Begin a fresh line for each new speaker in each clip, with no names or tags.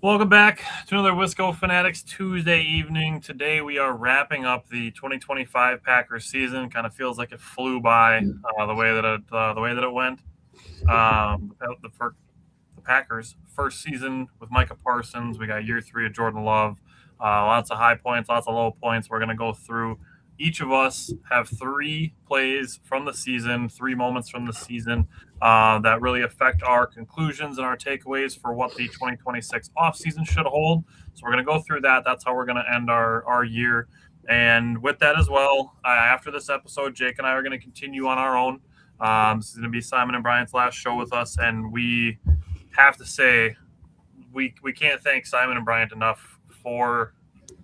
Welcome back to another Wisco Fanatics Tuesday evening. Today we are wrapping up the 2025 Packers season. Kind of feels like it flew by the way that it went. The Packers' first season with Micah Parsons. We got year 3 of Jordan Love. Lots of high points, lots of low points. We're going to go through. Each of us have 3 plays from the season, 3 moments from the season that really affect our conclusions and our takeaways for what the 2026 offseason should hold. So we're going to go through that. That's how we're going to end our year. And with that as well, after this episode, Jake and I are going to continue on our own. This is going to be Simon and Bryant's last show with us, and we have to say we can't thank Simon and Bryant enough for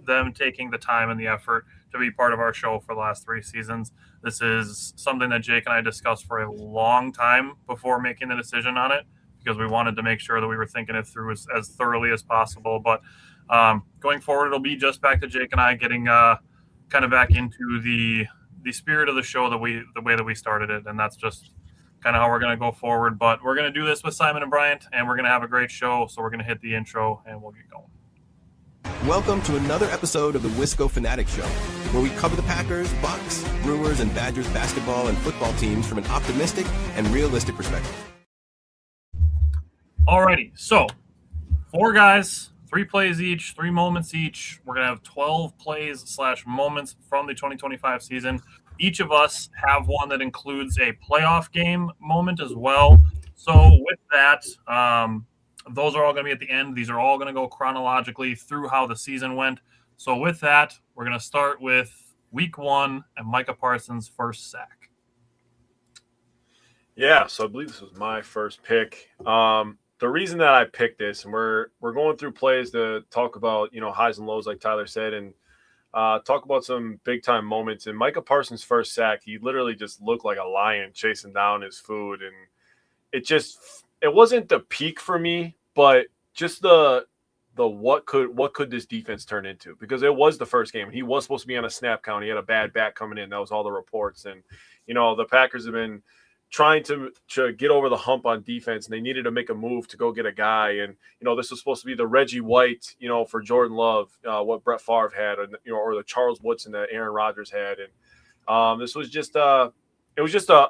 them taking the time and the effort to be part of our show for the last 3 seasons. This is something that Jake and I discussed for a long time before making the decision on it, because we wanted to make sure that we were thinking it through as thoroughly as possible. But going forward, it'll be just back to Jake and I getting kind of back into the spirit of the show, the way that we started it, and that's just kind of how we're going to go forward. But we're going to do this with Simon and Bryant, and we're going to have a great show. So we're going to hit the intro, and we'll get going.
Welcome to another episode of the Wisco Fanatics Show, where we cover the Packers, Bucks, Brewers, and Badgers basketball and football teams from an optimistic and realistic perspective.
Alrighty, so 4 guys, 3 plays each, 3 moments each. We're going to have 12 plays/moments from the 2025 season. Each of us have one that includes a playoff game moment as well. So with that, those are all going to be at the end. These are all going to go chronologically through how the season went. So with that, we're going to start with week 1 and Micah Parsons' first sack.
Yeah, so I believe this was my first pick. The reason that I picked this, and we're going through plays to talk about, highs and lows, like Tyler said, and talk about some big-time moments. And Micah Parsons' first sack, he literally just looked like a lion chasing down his food. And it wasn't the peak for me, but just the what could this defense turn into? Because it was the first game. He was supposed to be on a snap count. He had a bad back coming in. That was all the reports. And, the Packers have been trying to get over the hump on defense, and they needed to make a move to go get a guy. And, this was supposed to be the Reggie White, for Jordan Love, what Brett Favre had, or the Charles Woodson that Aaron Rodgers had. And this was just a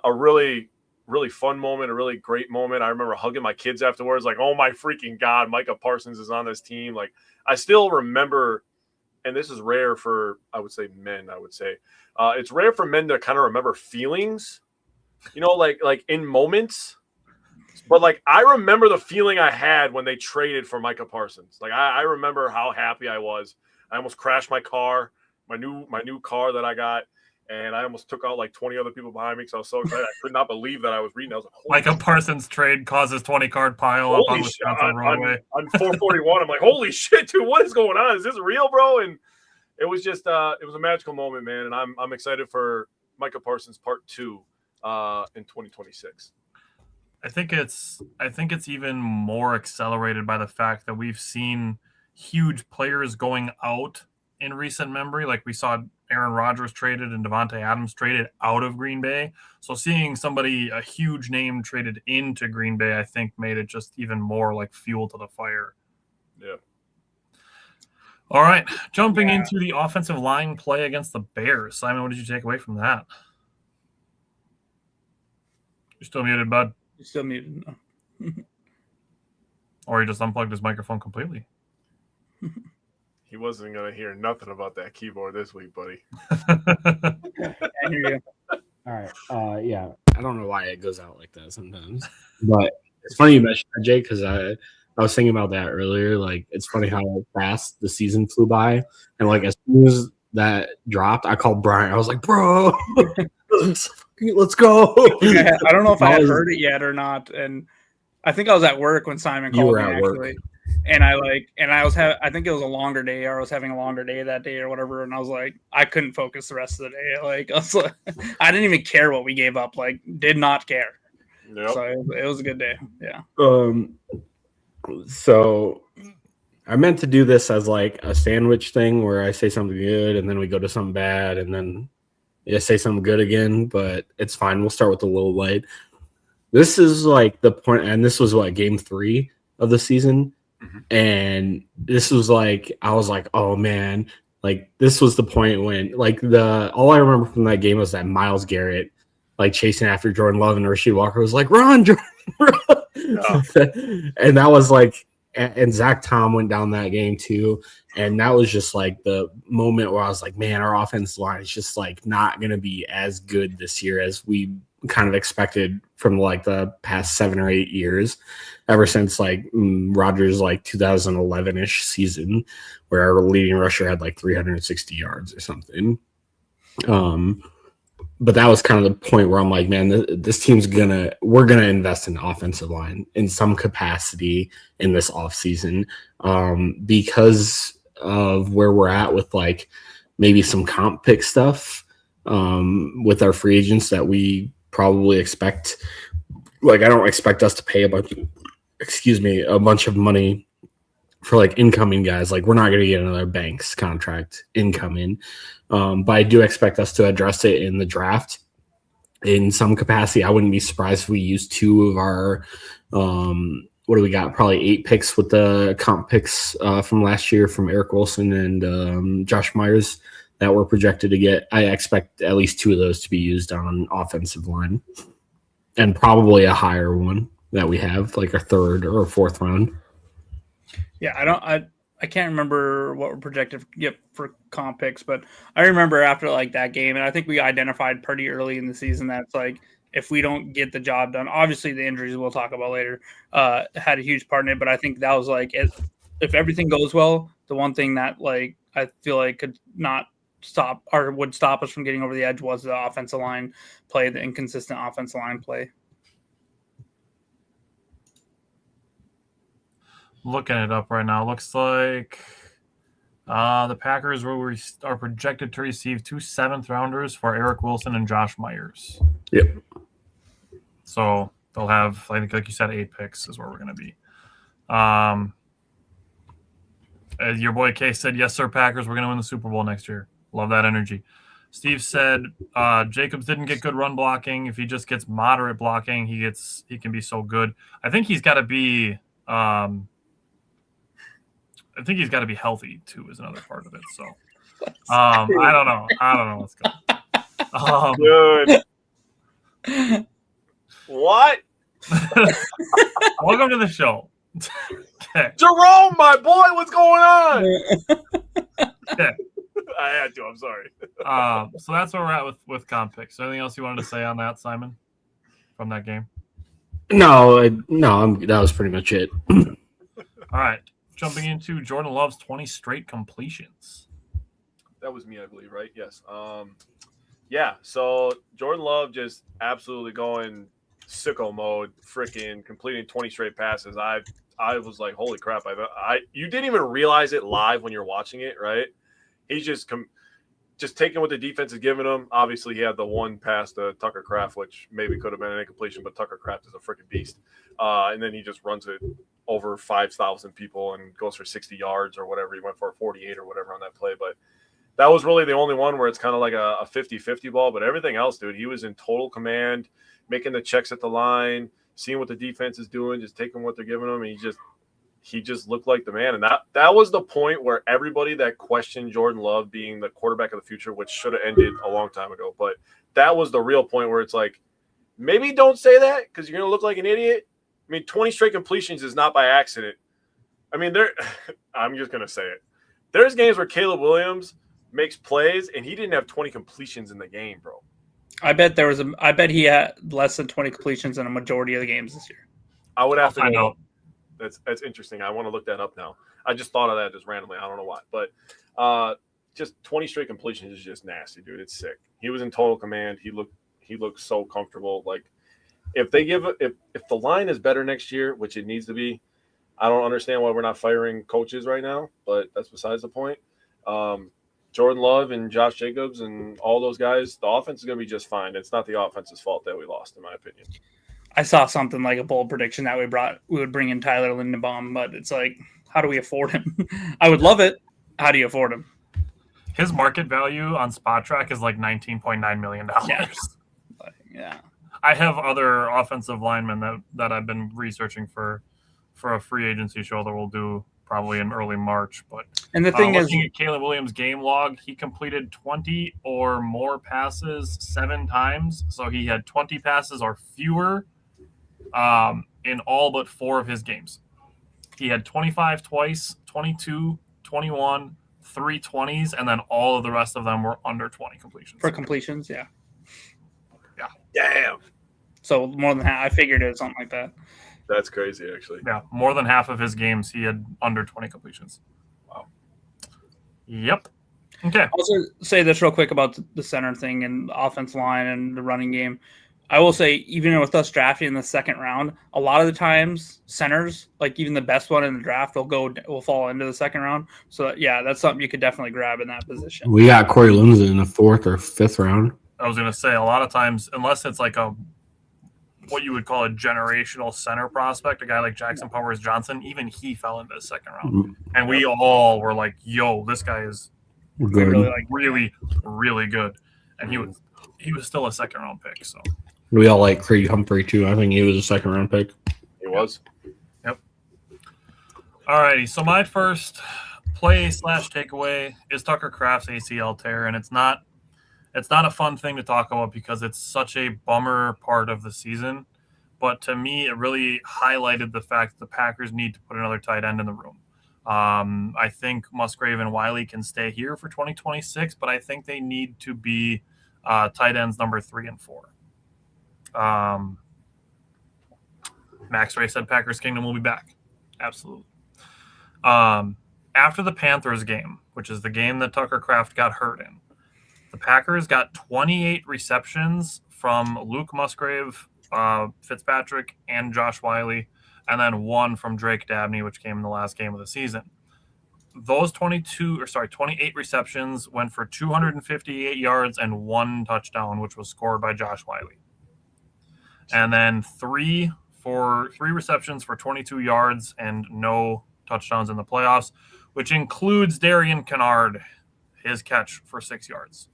really, really fun moment, a really great moment. I remember hugging my kids afterwards, like, oh my freaking God, Micah Parsons is on this team. Like, I still remember, and this is rare for, men. It's rare for men to kind of remember feelings, like in moments. But like, I remember the feeling I had when they traded for Micah Parsons. Like, I remember how happy I was. I almost crashed my car, my new car that I got. And I almost took out like 20 other people behind me because I was so excited. I could not believe that I was reading. I was like,
Micah Parsons trade causes 20-card pile up on Wisconsin Broadway.
On 441, I'm like, holy shit, dude, what is going on? Is this real, bro? And it was just, it was a magical moment, man. And I'm excited for Micah Parsons Part 2 in 2026.
I think it's even more accelerated by the fact that we've seen huge players going out in recent memory. Like we saw Aaron Rodgers traded and Devontae Adams traded out of Green Bay. So seeing a huge name traded into Green Bay, I think made it just even more like fuel to the fire.
Yeah.
All right. Jumping into the offensive line play against the Bears. Simon, what did you take away from that? You're still muted, bud.
You're still muted. No.
Or he just unplugged his microphone completely.
He wasn't going to hear nothing about that keyboard this week, buddy.
I hear you.
All right. Yeah. I don't know why it goes out like that sometimes. But it's funny you mentioned that, Jake, because I was thinking about that earlier. Like, it's funny how fast the season flew by. And, like, as soon as that dropped, I called Brian. I was like, bro, let's go.
I don't know if I had heard it yet or not. And I think I was at work when Simon called me, actually. And I think it was a longer day, or I was having a longer day that day or whatever. And I was like, I couldn't focus the rest of the day. Like, I didn't even care what we gave up. Like, did not care. Yep. So it was a good day. Yeah.
So I meant to do this as like a sandwich thing where I say something good and then we go to something bad and then say something good again, but it's fine. We'll start with a little light. This is like the point, and this was game 3 of the season. And this was like, I was like, oh man, like this was the point when like all I remember from that game was that Myles Garrett like chasing after Jordan Love, and Rasheed Walker was like, run, Jordan, run. Yeah. And that was like, and Zach Tom went down that game too. And that was just like the moment where I was like, man, our offensive line is just like not going to be as good this year as we kind of expected from like the past 7 or 8 years, ever since like Rodgers like 2011-ish season, where our leading rusher had like 360 yards or something. But that was kind of the point where I'm like, man, this team's we're gonna invest in the offensive line in some capacity in this offseason, because of where we're at with like maybe some comp pick stuff, with our free agents that we probably expect. Like, I don't expect us to pay a bunch of money for like incoming guys. Like, we're not going to get another Banks contract incoming. But I do expect us to address it in the draft in some capacity. I wouldn't be surprised if we use 2 of our, what do we got? Probably 8 picks with the comp picks from last year from Eric Wilson and Josh Myers that we're projected to get. I expect at least 2 of those to be used on offensive line, and probably a higher one that we have, like a 3rd or a 4th round.
Yeah, I can't remember what we're projected to get for comp picks, but I remember after like that game, and I think we identified pretty early in the season that's like, if we don't get the job done, obviously the injuries we'll talk about later had a huge part in it, but I think that was like, if everything goes well, the one thing that like I feel like could not stop or would stop us from getting over the edge was the offensive line play, the inconsistent offensive line play.
Looking it up right now, looks like the Packers are projected to receive 2 7th rounders for Eric Wilson and Josh Myers.
Yep.
So they'll have, I think, like you said, 8 picks is where we're going to be. As your boy Case said, yes, sir, Packers, we're going to win the Super Bowl next year. Love that energy. Steve said Jacobs didn't get good run blocking. If he just gets moderate blocking, he can be so good. I think he's got to be healthy too, is another part of it. So I don't know what's
good. What?
Welcome to the show.
Okay. Jerome, my boy, what's going on?
Okay.
I had to. I'm sorry.
So that's where we're at with comp picks. Anything else you wanted to say on that, Simon, from that game?
No, that was pretty much it.
All right. Jumping into Jordan Love's 20 straight completions.
That was me, I believe, right? Yes. Yeah, so Jordan Love just absolutely going sicko mode, freaking completing 20 straight passes. I was like, holy crap. You didn't even realize it live when you're watching it, right? He's just taking what the defense is giving him. Obviously, he had the one pass to Tucker Kraft, which maybe could have been an incompletion, but Tucker Kraft is a freaking beast. And then he just runs it over 5,000 people and goes for 60 yards or whatever. He went for a 48 or whatever on that play. But that was really the only one where it's kind of like a 50-50 ball. But everything else, dude, he was in total command, making the checks at the line, seeing what the defense is doing, just taking what they're giving him. And he just looked like the man. And that was the point where everybody that questioned Jordan Love being the quarterback of the future, which should have ended a long time ago. But that was the real point where it's like, maybe don't say that because you're going to look like an idiot. I mean, 20 straight completions is not by accident. I mean, I'm just going to say it. There's games where Caleb Williams makes plays and he didn't have 20 completions in the game, bro.
I bet he had less than 20 completions in a majority of the games this year.
I would have to know. That's interesting. I want to look that up now. I just thought of that just randomly. I don't know why, but just 20 straight completions is just nasty, dude. It's sick. He was in total command. He looked so comfortable. Like if the line is better next year, which it needs to be, I don't understand why we're not firing coaches right now, but that's besides the point. Jordan Love and Josh Jacobs and all those guys, the offense is going to be just fine. It's not the offense's fault that we lost, in my opinion.
I saw something like a bold prediction that we would bring in Tyler Lindenbaum, but it's like, how do we afford him? I would love it. How do you afford him?
His market value on Spot Track is like $19.9 million.
Yeah.
I have other offensive linemen that I've been researching for for a free agency show that we'll do probably in early March. But
and the thing is,
looking at Caleb Williams' game log, he completed 20 or more passes 7 times. So he had 20 passes or fewer in all but 4 of his games. He had 25 twice, 22, 21, 3 20s, and then all of the rest of them were under 20 completions.
For completions, yeah.
Yeah.
Damn.
So more than half. I figured it was something like that.
That's crazy, actually.
Yeah, more than half of his games he had under 20 completions.
Wow.
Yep. Okay.
I'll also say this real quick about the center thing and the offense line and the running game. I will say, even with us drafting in the second round, a lot of the times centers, like even the best one in the draft, will fall into the second round. So yeah, that's something you could definitely grab in that position.
We got Corey Lindsey in the 4th or 5th round.
I was going to say, a lot of times, unless it's like what you would call a generational center prospect, a guy like Jackson Powers Johnson, even he fell into the second round. And we all were like, yo, this guy is really, really good. And he was still a second round pick. So
we all like Creed Humphrey too. I think he was a second round pick.
He was.
Yep. All righty. So my first play/takeaway is Tucker Kraft's ACL tear, and it's not a fun thing to talk about because it's such a bummer part of the season. But to me, it really highlighted the fact that the Packers need to put another tight end in the room. I think Musgrave and Wiley can stay here for 2026, but I think they need to be tight ends number 3 and 4. Max Ray said Packers Kingdom will be back. Absolutely. After the Panthers game, which is the game that Tucker Kraft got hurt in, the Packers got 28 receptions from Luke Musgrave, Fitzpatrick, and Josh Wiley, and then 1 from Drake Dabney, which came in the last game of the season. Those 28 receptions went for 258 yards and 1 touchdown, which was scored by Josh Wiley. And then 3 receptions for 22 yards and no touchdowns in the playoffs, which includes Darian Kennard, his catch for 6 yards.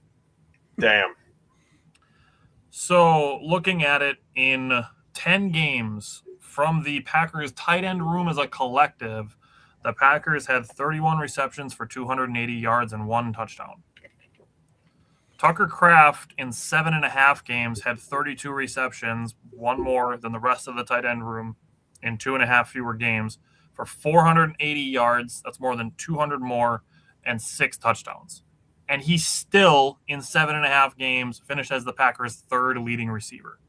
Damn.
So looking at it in 10 games from the Packers tight end room as a collective, the Packers had 31 receptions for 280 yards and 1 touchdown. Tucker Kraft in 7.5 games had 32 receptions, 1 more than the rest of the tight end room in 2.5 fewer games for 480 yards. That's more than 200 more and 6 touchdowns. And he still, in 7.5 games, finished as the Packers' 3rd leading receiver.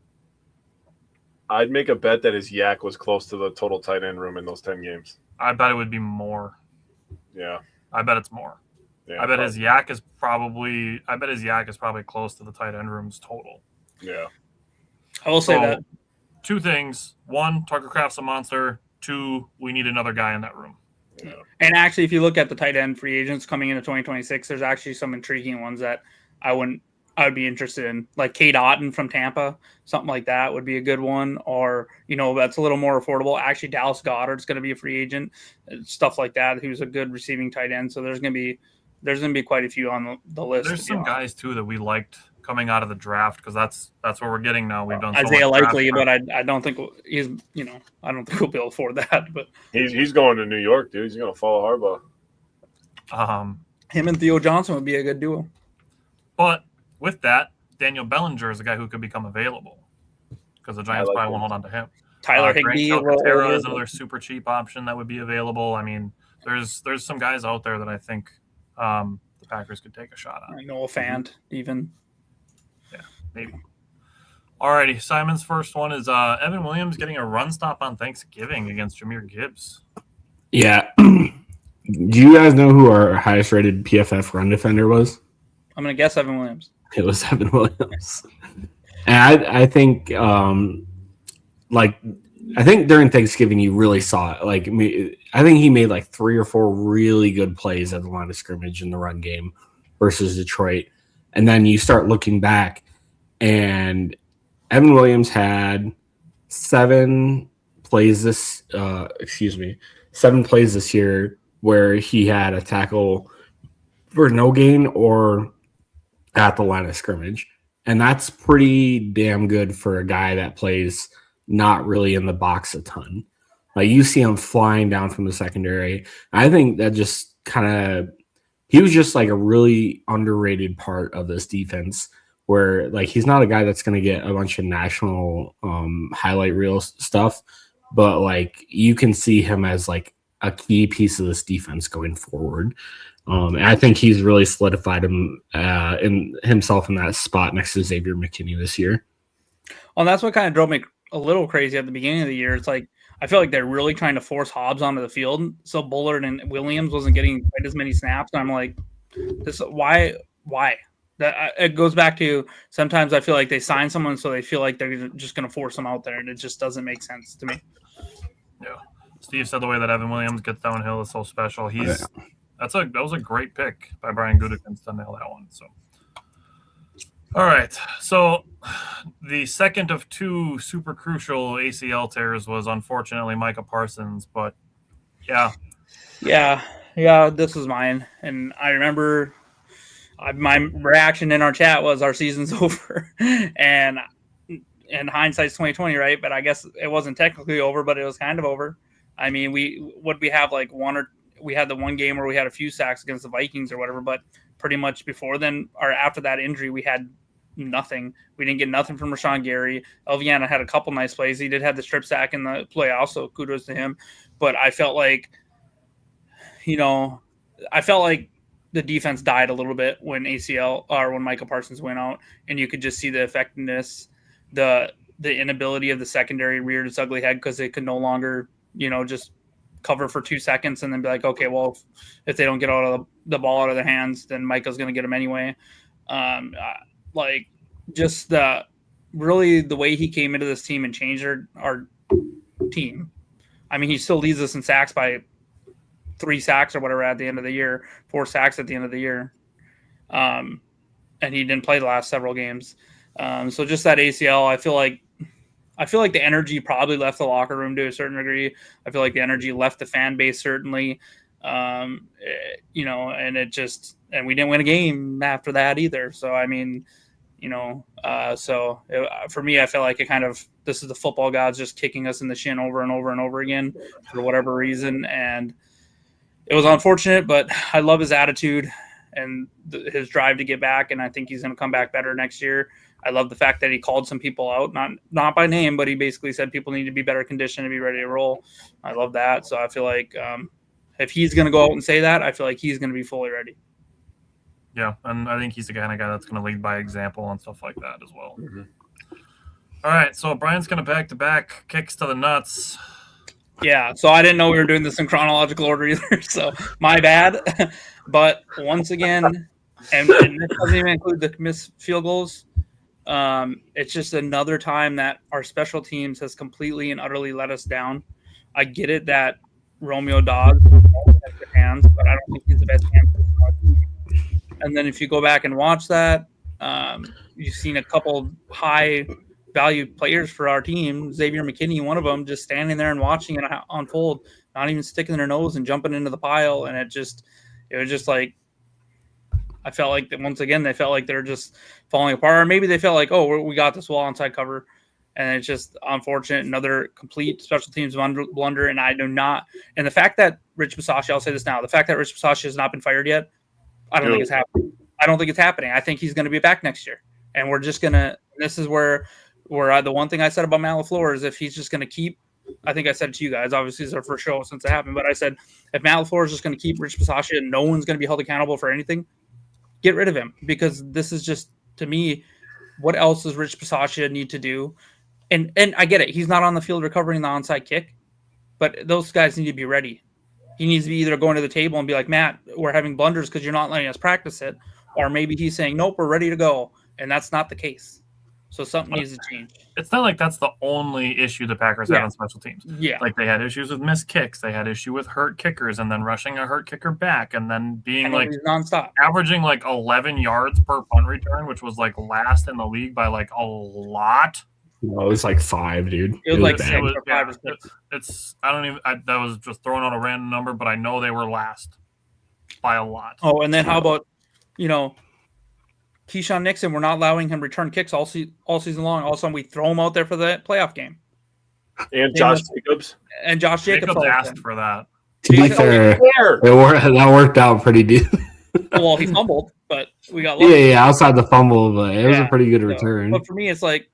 I'd make a bet that his yak was close to the total tight end room in those 10 games.
I bet it would be more.
Yeah.
I bet it's more.
Yeah,
I bet his yak is probably close to the tight end room's total.
Yeah.
I will say that.
2 things. 1, Tucker Kraft's a monster. 2, we need another guy in that room.
Yeah.
And actually, if you look at the tight end free agents coming into 2026, there's actually some intriguing ones that I would be interested in, like Cade Otton from Tampa, something like that would be a good one. Or, that's a little more affordable. Actually, Dallas Goedert's going to be a free agent, stuff like that. He was a good receiving tight end. So there's going to be quite a few on the list.
There's some guys too that we liked coming out of the draft because that's what we're getting now. We've done so
Isaiah
much
Likely,
draft.
but I don't think he's I don't think we'll be able to afford that. But
He's going to New York, dude. He's going to follow Harbaugh.
Him and Theo Johnson would be a good duo.
But with that, Daniel Bellinger is a guy who could become available because the Giants probably won't hold on to him.
Tyler Higbee
is another super cheap option that would be available. I mean, there's some guys out there that I think the Packers could take a shot on.
Noah Fant, even.
Yeah, maybe. Alrighty, Simon's first one is Evan Williams getting a run stop on Thanksgiving against Jahmyr Gibbs.
Yeah. Do you guys know who our highest rated PFF run defender was?
I'm going to guess Evan Williams.
It was Evan Williams. And I think during Thanksgiving you really saw it. I think he made 3 or 4 really good plays at the line of scrimmage in the run game versus Detroit. And then you start looking back, and Evan Williams had 7 plays this year where he had a tackle for no gain or at the line of scrimmage. And that's pretty damn good for a guy that plays not really in the box a ton. Like you see him flying down from the secondary. I think that just kind of he was just like a really underrated part of this defense where like he's not a guy that's going to get a bunch of national highlight reel stuff, but like you can see him as like a key piece of this defense going forward. And I think he's really solidified himself in that spot next to Xavier McKinney this year.
Well, that's what kind of drove me a little crazy at the beginning of the year. It's like I feel like they're really trying to force Hobbs onto the field, so Bullard and Williams wasn't getting quite as many snaps. And I'm like, this why? That it goes back to sometimes I feel like they sign someone so they feel like they're just going to force them out there, and it just doesn't make sense to me.
Yeah, Steve said the way that Evan Williams gets downhill is so special. That was a great pick by Brian Gutekunst to nail that one. So, all right, so the second of two super crucial ACL tears was unfortunately Micah Parsons, but yeah, this was mine, and I remember. My reaction in our chat was our season's over, and hindsight's 2020, right? But I guess it wasn't technically over, but it was kind of over. I mean, we have like we had the one game where we had a few sacks against the Vikings or whatever, but pretty much before then or after that injury, we had nothing. We didn't get nothing from Rashawn Gary. Elviana had a couple nice plays. He did have the strip sack in the playoffs, so kudos to him. But I felt like, the defense died a little bit when when Micah Parsons went out, and you could just see the effectiveness, the inability of the secondary reared its ugly head because they could no longer, just cover for 2 seconds and then be like, okay, well, if they don't get the ball out of their hands, then Micah's going to get them anyway. Just the way he came into this team and changed our team. I mean, he still leads us in sacks by 3 sacks or whatever at the end of the year, 4 sacks at the end of the year. And he didn't play the last several games. So just that ACL, I feel like the energy probably left the locker room to a certain degree. I feel like the energy left the fan base, certainly. And we didn't win a game after that either. So, I mean, for me, I feel like this is the football gods just kicking us in the shin over and over and over again for whatever reason. And it was unfortunate, but I love his attitude and his drive to get back, and I think he's going to come back better next year. I love the fact that he called some people out, not by name, but he basically said people need to be better conditioned to be ready to roll. I love that. So I feel like if he's going to go out and say that, I feel like he's going to be fully ready. Yeah, and I think he's the kind of guy that's going to lead by example and stuff like that as well.
Mm-hmm.
All right, so Brian's going to back-to-back kicks to the nuts.
Yeah, so I didn't know we were doing this in chronological order either, so my bad. But once again, and this doesn't even include the missed field goals, it's just another time that our special teams has completely and utterly let us down. I get it that Romeo Dobbs has good hands, but I don't think he's the best hand. And then if you go back and watch that, you've seen a couple high-valued players for our team, Xavier McKinney, one of them, just standing there and watching it unfold, not even sticking their nose and jumping into the pile. And it was just like, I felt like that once again, they felt like they're just falling apart. Or maybe they felt like, oh, we got this wall onside cover. And it's just unfortunate. Another complete special teams blunder. And I do not. And the fact that Rich Bisaccia, I'll say this now, the fact that Rich Bisaccia has not been fired yet, I don't think it's happening. I don't think it's happening. I think he's going to be back next year. And we're just going to – this is where the one thing I said about Matt LaFleur is if he's just going to keep – I think I said it to you guys. Obviously, it's our first show since it happened. But I said if Matt LaFleur is just going to keep Rich Bisaccia and no one's going to be held accountable for anything, get rid of him. Because this is just, to me, what else does Rich Bisaccia need to do? And I get it. He's not on the field recovering the onside kick. But those guys need to be ready. He needs to be either going to the table and be like, Matt, we're having blunders because you're not letting us practice it. Or maybe he's saying, nope, we're ready to go. And that's not the case. So something needs to change.
It's not like that's the only issue the Packers have on special teams.
Yeah.
Like they had issues with missed kicks. They had issue with hurt kickers and then rushing a hurt kicker back and then being like
nonstop,
averaging like 11 yards per punt return, which was like last in the league by like a lot.
No, it was like 5, dude.
It was like 6 or 5 or 6.
That was just throwing out a random number, but I know they were last by a lot.
Oh, and then how about, Keyshawn Nixon, we're not allowing him return kicks all season long. All of a sudden, we throw him out there for the playoff game.
And Josh Jacobs.
And Josh Jacobs
asked for that.
To be fair, that worked out pretty good.
Well, he fumbled, but we got lucky.
Yeah, outside the fumble, but it was a pretty good return.
But for me, it's like,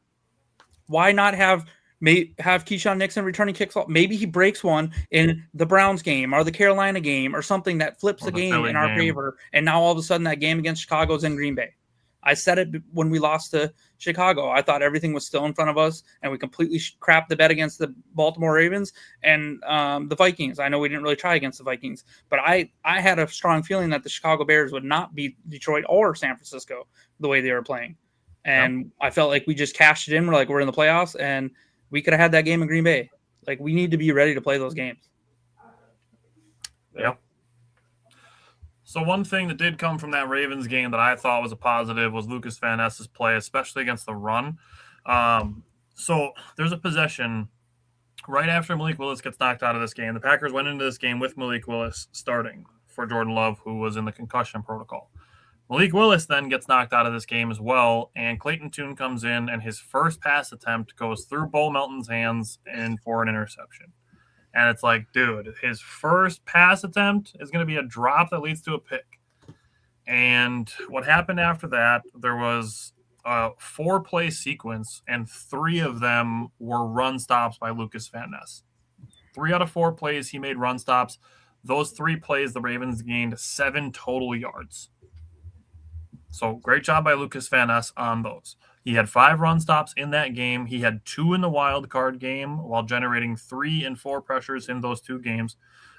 why not have Keyshawn Nixon returning kicks? Maybe he breaks one in the Browns game or the Carolina game or something that flips the game in our favor. And now all of a sudden that game against Chicago is in Green Bay. I said it when we lost to Chicago. I thought everything was still in front of us, and we completely crapped the bet against the Baltimore Ravens and the Vikings. I know we didn't really try against the Vikings, but I had a strong feeling that the Chicago Bears would not beat Detroit or San Francisco the way they were playing. And I felt like we just cashed it in. We're in the playoffs, and we could have had that game in Green Bay. Like, we need to be ready to play those games.
Yep. So one thing that did come from that Ravens game that I thought was a positive was Lucas Van Ness's play, especially against the run. So there's a possession right after Malik Willis gets knocked out of this game. The Packers went into this game with Malik Willis starting for Jordan Love, who was in the concussion protocol. Malik Willis then gets knocked out of this game as well, and Clayton Tune comes in, and his first pass attempt goes through Bo Melton's hands and for an interception. And it's like, dude, his first pass attempt is going to be a drop that leads to a pick. And what happened after that, there was a 4-play sequence, and 3 of them were run stops by Lucas Van Ness. 3 out of 4 plays, he made run stops. Those 3 plays, the Ravens gained 7 total yards. So great job by Lucas Van Ness on those. He had 5 run stops in that game. He had 2 in the wild card game while generating 3 and 4 pressures in those 2 games.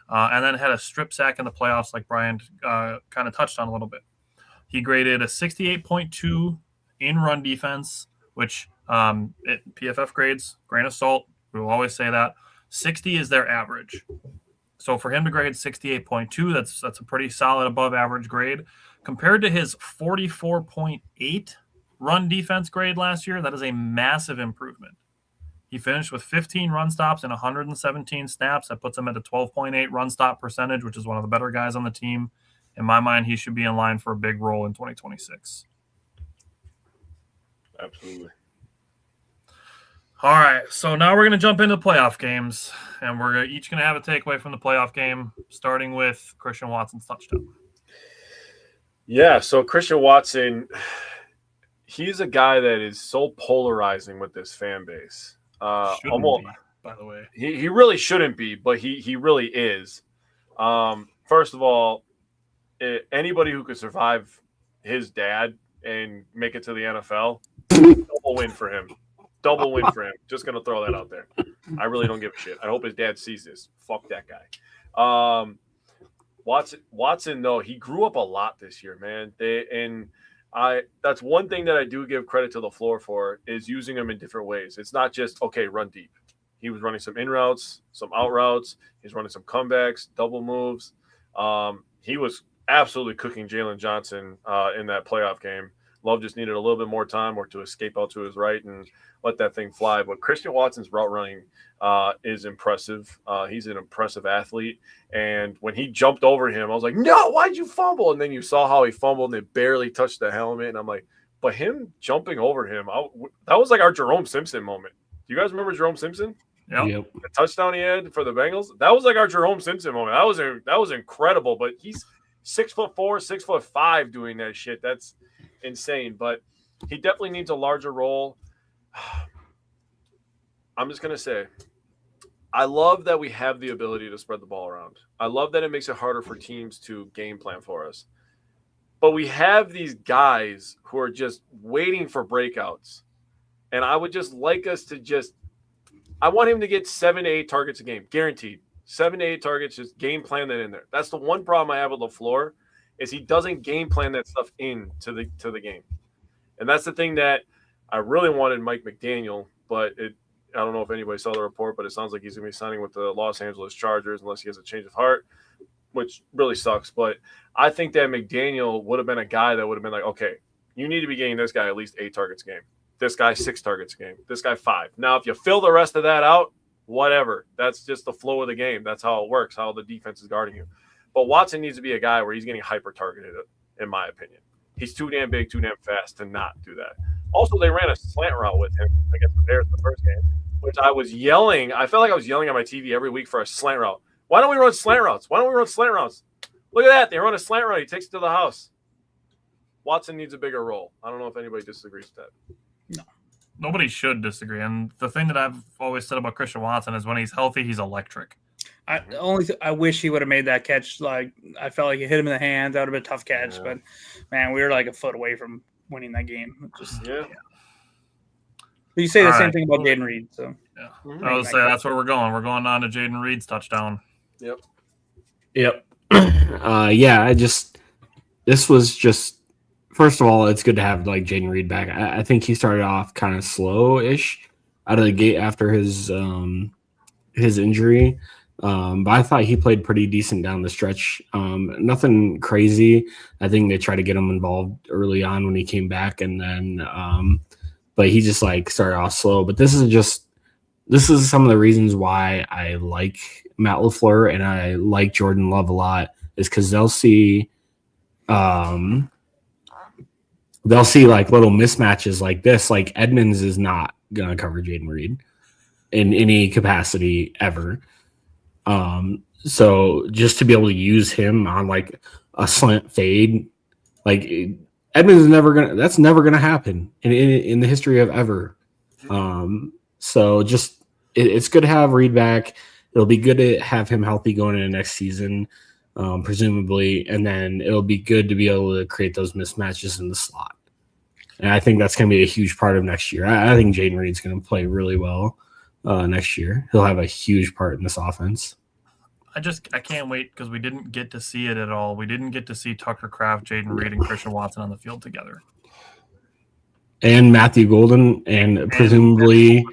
And then had a strip sack in the playoffs like Brian kind of touched on a little bit. He graded a 68.2 in run defense, which PFF grades, grain of salt, we will always say that. 60 is their average. So for him to grade 68.2, that's a pretty solid above average grade. Compared to his 44.8 run defense grade last year, that is a massive improvement. He finished with 15 run stops and 117 snaps. That puts him at a 12.8 run stop percentage, which is one of the better guys on the team. In my mind, he should be in line for a big role in 2026.
Absolutely.
All right, so now we're going to jump into playoff games, and we're each going to have a takeaway from the playoff game, starting with Christian Watson's touchdown.
Yeah, so Christian Watson, he's a guy that is so polarizing with this fan base.
Almost, by the way.
He really shouldn't be, but he really is. First of all, anybody who could survive his dad and make it to the NFL, double win for him. Double win for him. Just going to throw that out there. I really don't give a shit. I hope his dad sees this. Fuck that guy. Watson, though, he grew up a lot this year, man. That's one thing that I do give credit to LaFleur for is using him in different ways. It's not just, okay, run deep. He was running some in routes, some out routes. He's running some comebacks, double moves. He was absolutely cooking Jalen Johnson in that playoff game. Love just needed a little bit more time or to escape out to his right and let that thing fly. But Christian Watson's route running is impressive. He's an impressive athlete. And when he jumped over him, I was like, no, why'd you fumble? And then you saw how he fumbled and it barely touched the helmet. And I'm like, but him jumping over him, that was like our Jerome Simpson moment. Do you guys remember Jerome Simpson?
Yep.
The touchdown he had for the Bengals? That was like our Jerome Simpson moment. That was incredible. But he's 6'4", 6'5" doing that shit. That's insane. But he definitely needs a larger role. I'm just going to say, I love that we have the ability to spread the ball around. I love that it makes it harder for teams to game plan for us. But we have these guys who are just waiting for breakouts. And I would just like us to I want him to get 7 to 8 targets a game, guaranteed. 7 to 8 targets, just game plan that in there. That's the one problem I have with LaFleur is he doesn't game plan that stuff into the game. And that's the thing that I really wanted Mike McDaniel, but I don't know if anybody saw the report, but it sounds like he's going to be signing with the Los Angeles Chargers unless he has a change of heart, which really sucks. But I think that McDaniel would have been a guy that would have been like, okay, you need to be getting this guy at least 8 targets a game. This guy 6 targets a game. This guy 5. Now, if you fill the rest of that out, whatever. That's just the flow of the game. That's how it works, how the defense is guarding you. But Watson needs to be a guy where he's getting hyper-targeted, in my opinion. He's too damn big, too damn fast to not do that. Also, they ran a slant route with him against the Bears in the first game. which I was yelling. I felt like I was yelling on my TV every week for a slant route. Why don't we run slant routes? Why don't we run slant routes? Look at that. They run a slant route. He takes it to the house. Watson needs a bigger role. I don't know if anybody disagrees with that.
No. Nobody should disagree. And the thing that I've always said about Christian Watson is when he's healthy, he's electric.
I wish he would have made that catch. Like, I felt like he hit him in the hands. That would have been a tough catch. Yeah. But, man, we were like a foot away from winning that game.
Yeah.
You say the same thing about Jaden Reed. So
yeah, I would say that's where we're going. We're going on to Jaden Reed's touchdown.
Yep.
This was just, first of all, it's good to have like Jaden Reed back. I think he started off kind of slow-ish out of the gate after his injury. But I thought he played pretty decent down the stretch. Nothing crazy. I think they tried to get him involved early on when he came back, and then but he just like started off slow. But this is some of the reasons why I like Matt LaFleur and I like Jordan Love a lot, is because they'll see like little mismatches like this. Like Edmonds is not gonna cover Jaden Reed in any capacity ever. So just to be able to use him on like a slant fade, like Edmonds is that's never gonna happen in the history of ever. So just it's good to have Reed back. It'll be good to have him healthy going into next season, presumably, and then it'll be good to be able to create those mismatches in the slot. And I think that's going to be a huge part of next year. I think Jaden Reed's going to play really well next year. He'll have a huge part in this offense.
I can't wait because we didn't get to see it at all. We didn't get to see Tucker Kraft, Jaden Reed, and Christian Watson on the field together.
And Matthew Golden, and presumably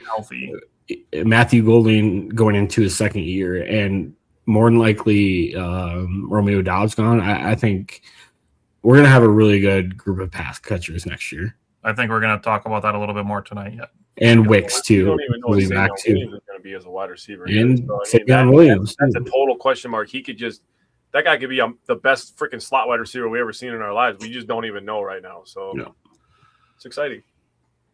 Matthew Golden going into his second year, and more than likely Romeo Doubs gone. I think we're going to have a really good group of pass catchers next year.
I think we're going to talk about that a little bit more tonight yet.
And Wicks, too.
Don't even know
we'll be back, too.
Williams is going to be as a wide receiver.
And Williams.
That's a total question mark. He could just – that guy could be the best freaking slot wide receiver we ever seen in our lives. We just don't even know right now. So It's exciting.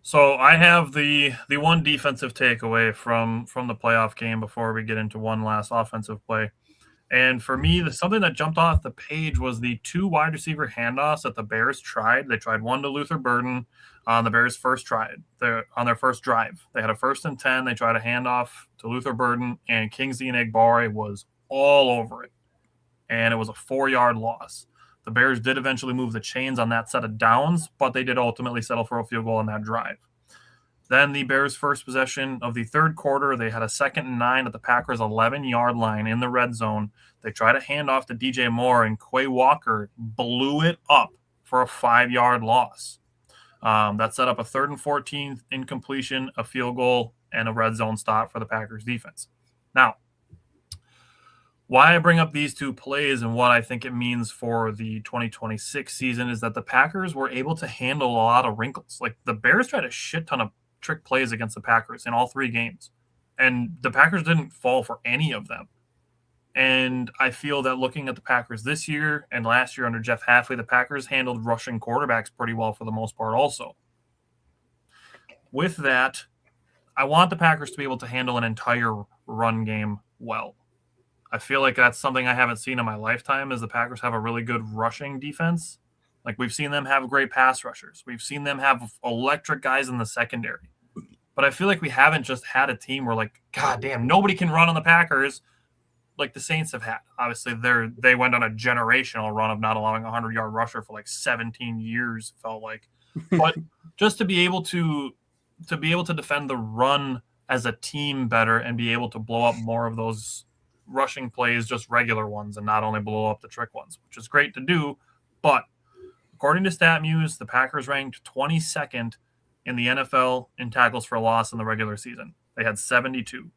So I have the one defensive takeaway from the playoff game before we get into one last offensive play. And for me, something that jumped off the page was the two wide receiver handoffs that the Bears tried. They tried one to Luther Burden on the Bears' first drive. On their first drive, they had a 1st and 10. They tried a handoff to Luther Burden, and Kingsley Enagbare was all over it. And it was a 4-yard loss. The Bears did eventually move the chains on that set of downs, but they did ultimately settle for a field goal on that drive. Then the Bears' first possession of the third quarter, they had a 2nd and 9 at the Packers' 11-yard line in the red zone. They tried a handoff to DJ Moore, and Quay Walker blew it up for a 5-yard loss. That set up a 3rd and 14 incompletion, a field goal, and a red zone stop for the Packers defense. Now, why I bring up these two plays and what I think it means for the 2026 season is that the Packers were able to handle a lot of wrinkles. Like the Bears tried a shit ton of trick plays against the Packers in all 3 games, and the Packers didn't fall for any of them. And I feel that looking at the Packers this year and last year under Jeff Hafley, the Packers handled rushing quarterbacks pretty well for the most part also. With that, I want the Packers to be able to handle an entire run game well. I feel like that's something I haven't seen in my lifetime, is the Packers have a really good rushing defense. Like we've seen them have great pass rushers. We've seen them have electric guys in the secondary. But I feel like we haven't just had a team where like, God damn, nobody can run on the Packers like the Saints have had. Obviously, they went on a generational run of not allowing a 100-yard rusher for like 17 years, it felt like. But just to be able to defend the run as a team better and be able to blow up more of those rushing plays, just regular ones, and not only blow up the trick ones, which is great to do. But according to StatMuse, the Packers ranked 22nd in the NFL in tackles for loss in the regular season. They had 72.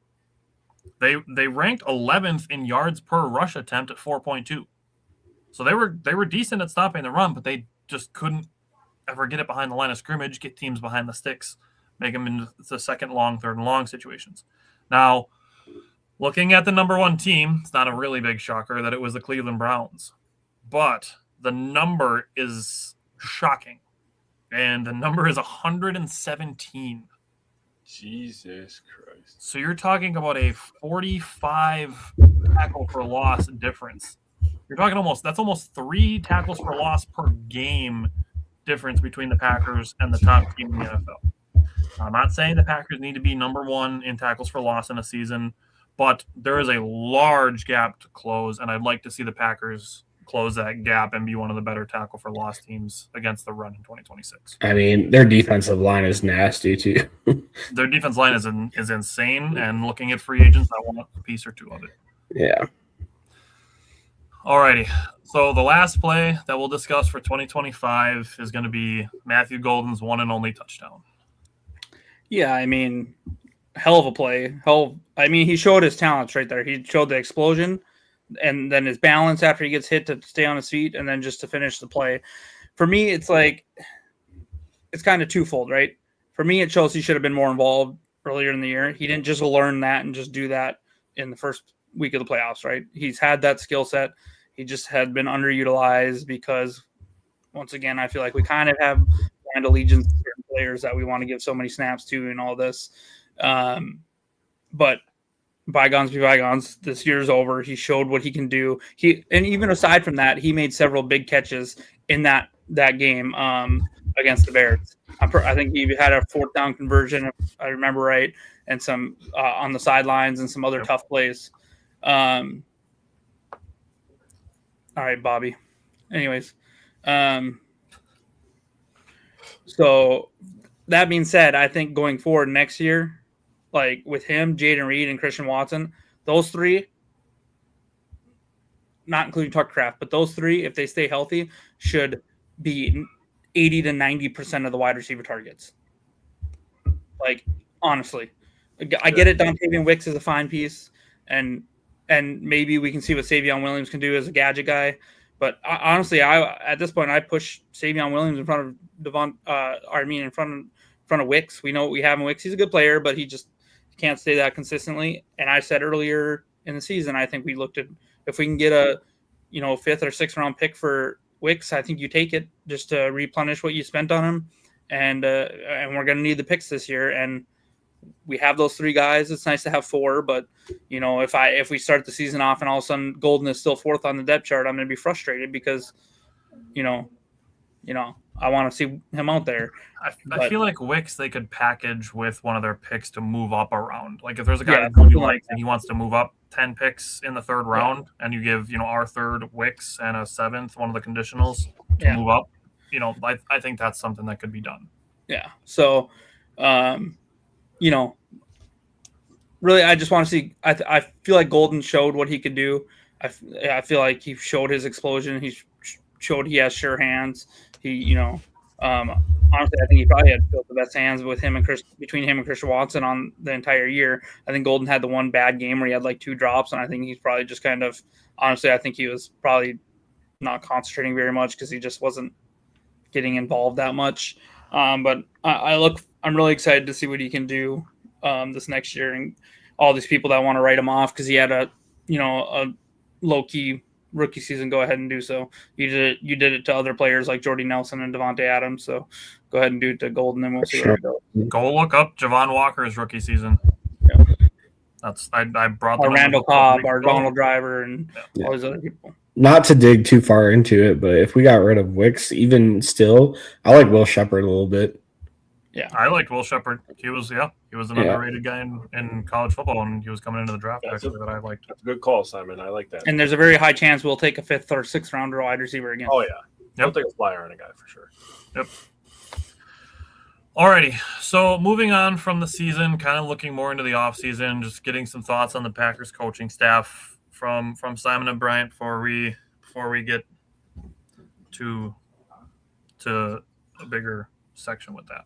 They ranked 11th in yards per rush attempt at 4.2. So they were decent at stopping the run, but they just couldn't ever get it behind the line of scrimmage, get teams behind the sticks, make them into the second long, third and long situations. Now, looking at the number one team, it's not a really big shocker that it was the Cleveland Browns. But the number is shocking. And the number is 117.
Jesus Christ.
So you're talking about a 45 tackle for loss difference. You're talking that's almost 3 tackles for loss per game difference between the Packers and the top team in the NFL. I'm not saying the Packers need to be number 1 in tackles for loss in a season, but there is a large gap to close, and I'd like to see the Packers close that gap and be one of the better tackle for loss teams against the run in 2026.
I mean, their defensive line is nasty too.
Their defense line is insane, and looking at free agents, I want a piece or two of it.
Yeah.
Alrighty. So the last play that we'll discuss for 2025 is going to be Matthew Golden's one and only touchdown.
Yeah, I mean, hell of a play. He showed his talents right there. He showed the explosion and then his balance after he gets hit to stay on his feet and then just to finish the play. For me, it's kind of twofold, right? For me, it shows he should have been more involved earlier in the year. He didn't just learn that and just do that in the first week of the playoffs, right? He's had that skill set. He just had been underutilized because, once again, I feel like we kind of have blind allegiance to certain players that we want to give so many snaps to and all this. But bygones be bygones. This year's over. He showed what he can do. And even aside from that, he made several big catches in that game against the Bears. I think he had a 4th down conversion, if I remember right, and some on the sidelines and some other tough plays. All right, Bobby. Anyways, so that being said, I think going forward next year, like with him, Jaden Reed, and Christian Watson, those 3, not including Tucker Kraft, but those 3, if they stay healthy, should be 80 to 90% of the wide receiver targets. Like, honestly, I get it. Dontavian Wicks is a fine piece, and maybe we can see what Savion Williams can do as a gadget guy. But honestly, at this point, I push Savion Williams in front of in front of Wicks. We know what we have in Wicks. He's a good player, but he just can't stay that consistently. And I said earlier in the season, I think we looked at if we can get a 5th or 6th round pick for Wicks, I think you take it just to replenish what you spent on him. And we're going to need the picks this year. And we have those 3 guys. It's nice to have 4, but if we start the season off and all of a sudden Golden is still 4th on the depth chart, I'm going to be frustrated because, I want to see him out there.
I feel like Wicks they could package with one of their picks to move up around. Like if there's a guy that really likes and he wants to move up 10 picks in the 3rd round, and you give our 3rd Wicks and a 7th, one of the conditionals to move up. I think that's something that could be done. Yeah.
So, really, I just want to see. I feel like Golden showed what he could do. I feel like he showed his explosion. He showed he has sure hands. Honestly, I think he probably had built the best hands with him and between him and Christian Watson on the entire year. I think Golden had the one bad game where he had like 2 drops, and I think he's probably just kind of honestly, I think he was probably not concentrating very much because he just wasn't getting involved that much. But I'm really excited to see what he can do this next year, and all these people that want to write him off because he had a low key rookie season, go ahead and do so. You did it to other players like Jordy Nelson and Devontae Adams, so go ahead and do it to Golden, and we'll see where it goes.
Go look up Javon Walker's rookie season. Yeah. I brought them
Randall Cobb, our Donald Driver, and all these other people.
Not to dig too far into it, but if we got rid of Wicks, even still, I like Will Shepherd a little bit.
Yeah, I liked Will Shepherd. He was an underrated guy in college football, and he was coming into the draft that I liked.
That's a good call, Simon. I like that.
And there's a very high chance we'll take a 5th or 6th rounder wide receiver again.
Oh yeah, I'll take a flyer on a guy for sure.
Yep. Alrighty, so moving on from the season, kind of looking more into the offseason, just getting some thoughts on the Packers coaching staff from Simon and Bryant before we get to a bigger section with that.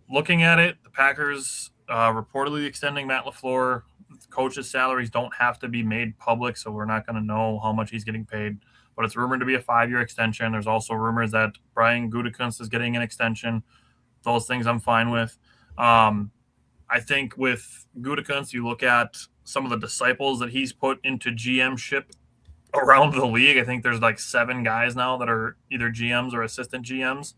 Looking at it, the Packers reportedly extending Matt LaFleur. Coaches' salaries don't have to be made public, so we're not going to know how much he's getting paid. But it's rumored to be a 5-year extension. There's also rumors that Brian Gutekunst is getting an extension. Those things I'm fine with. I think with Gutekunst, you look at some of the disciples that he's put into GM-ship around the league. I think there's like 7 guys now that are either GMs or assistant GMs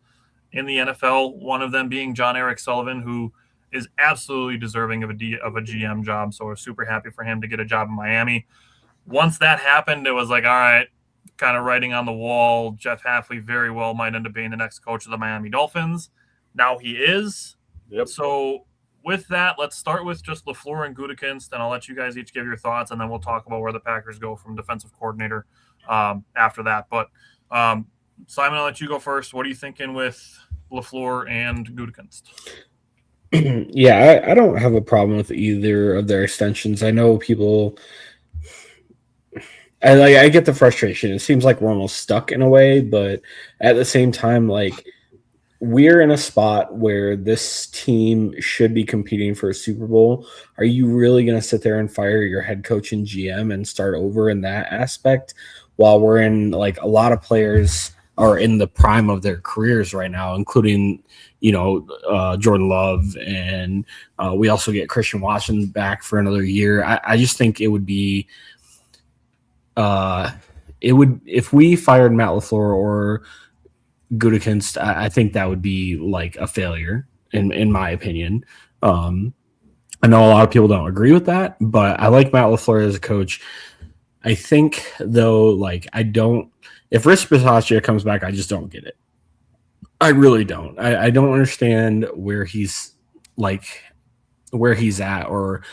in the NFL, one of them being John Eric Sullivan, who is absolutely deserving of a GM job. So we're super happy for him to get a job in Miami. Once that happened, it was like, all right, kind of writing on the wall. Jeff Hafley very well might end up being the next coach of the Miami Dolphins. Now he is.
Yep.
So with that, let's start with just LaFleur and Gutekunst, and I'll let you guys each give your thoughts, and then we'll talk about where the Packers go from defensive coordinator after that. But Simon, I'll let you go first. What are you thinking with LaFleur and Gutekunst?
Yeah, I don't have a problem with either of their extensions. I know people. I get the frustration. It seems like we're almost stuck in a way, but at the same time, like, we're in a spot where this team should be competing for a Super Bowl. Are you really going to sit there and fire your head coach and GM and start over in that aspect while we're in, like, a lot of players are in the prime of their careers right now, including, Jordan Love, and we also get Christian Watson back for another year. I just think it would be if we fired Matt LaFleur or Gutekunst, I think that would be like a failure in my opinion. I know a lot of people don't agree with that, but I like Matt LaFleur as a coach. I think though, like, if Rich Bisaccia comes back, I just don't get it. I really don't. I don't understand where he's at or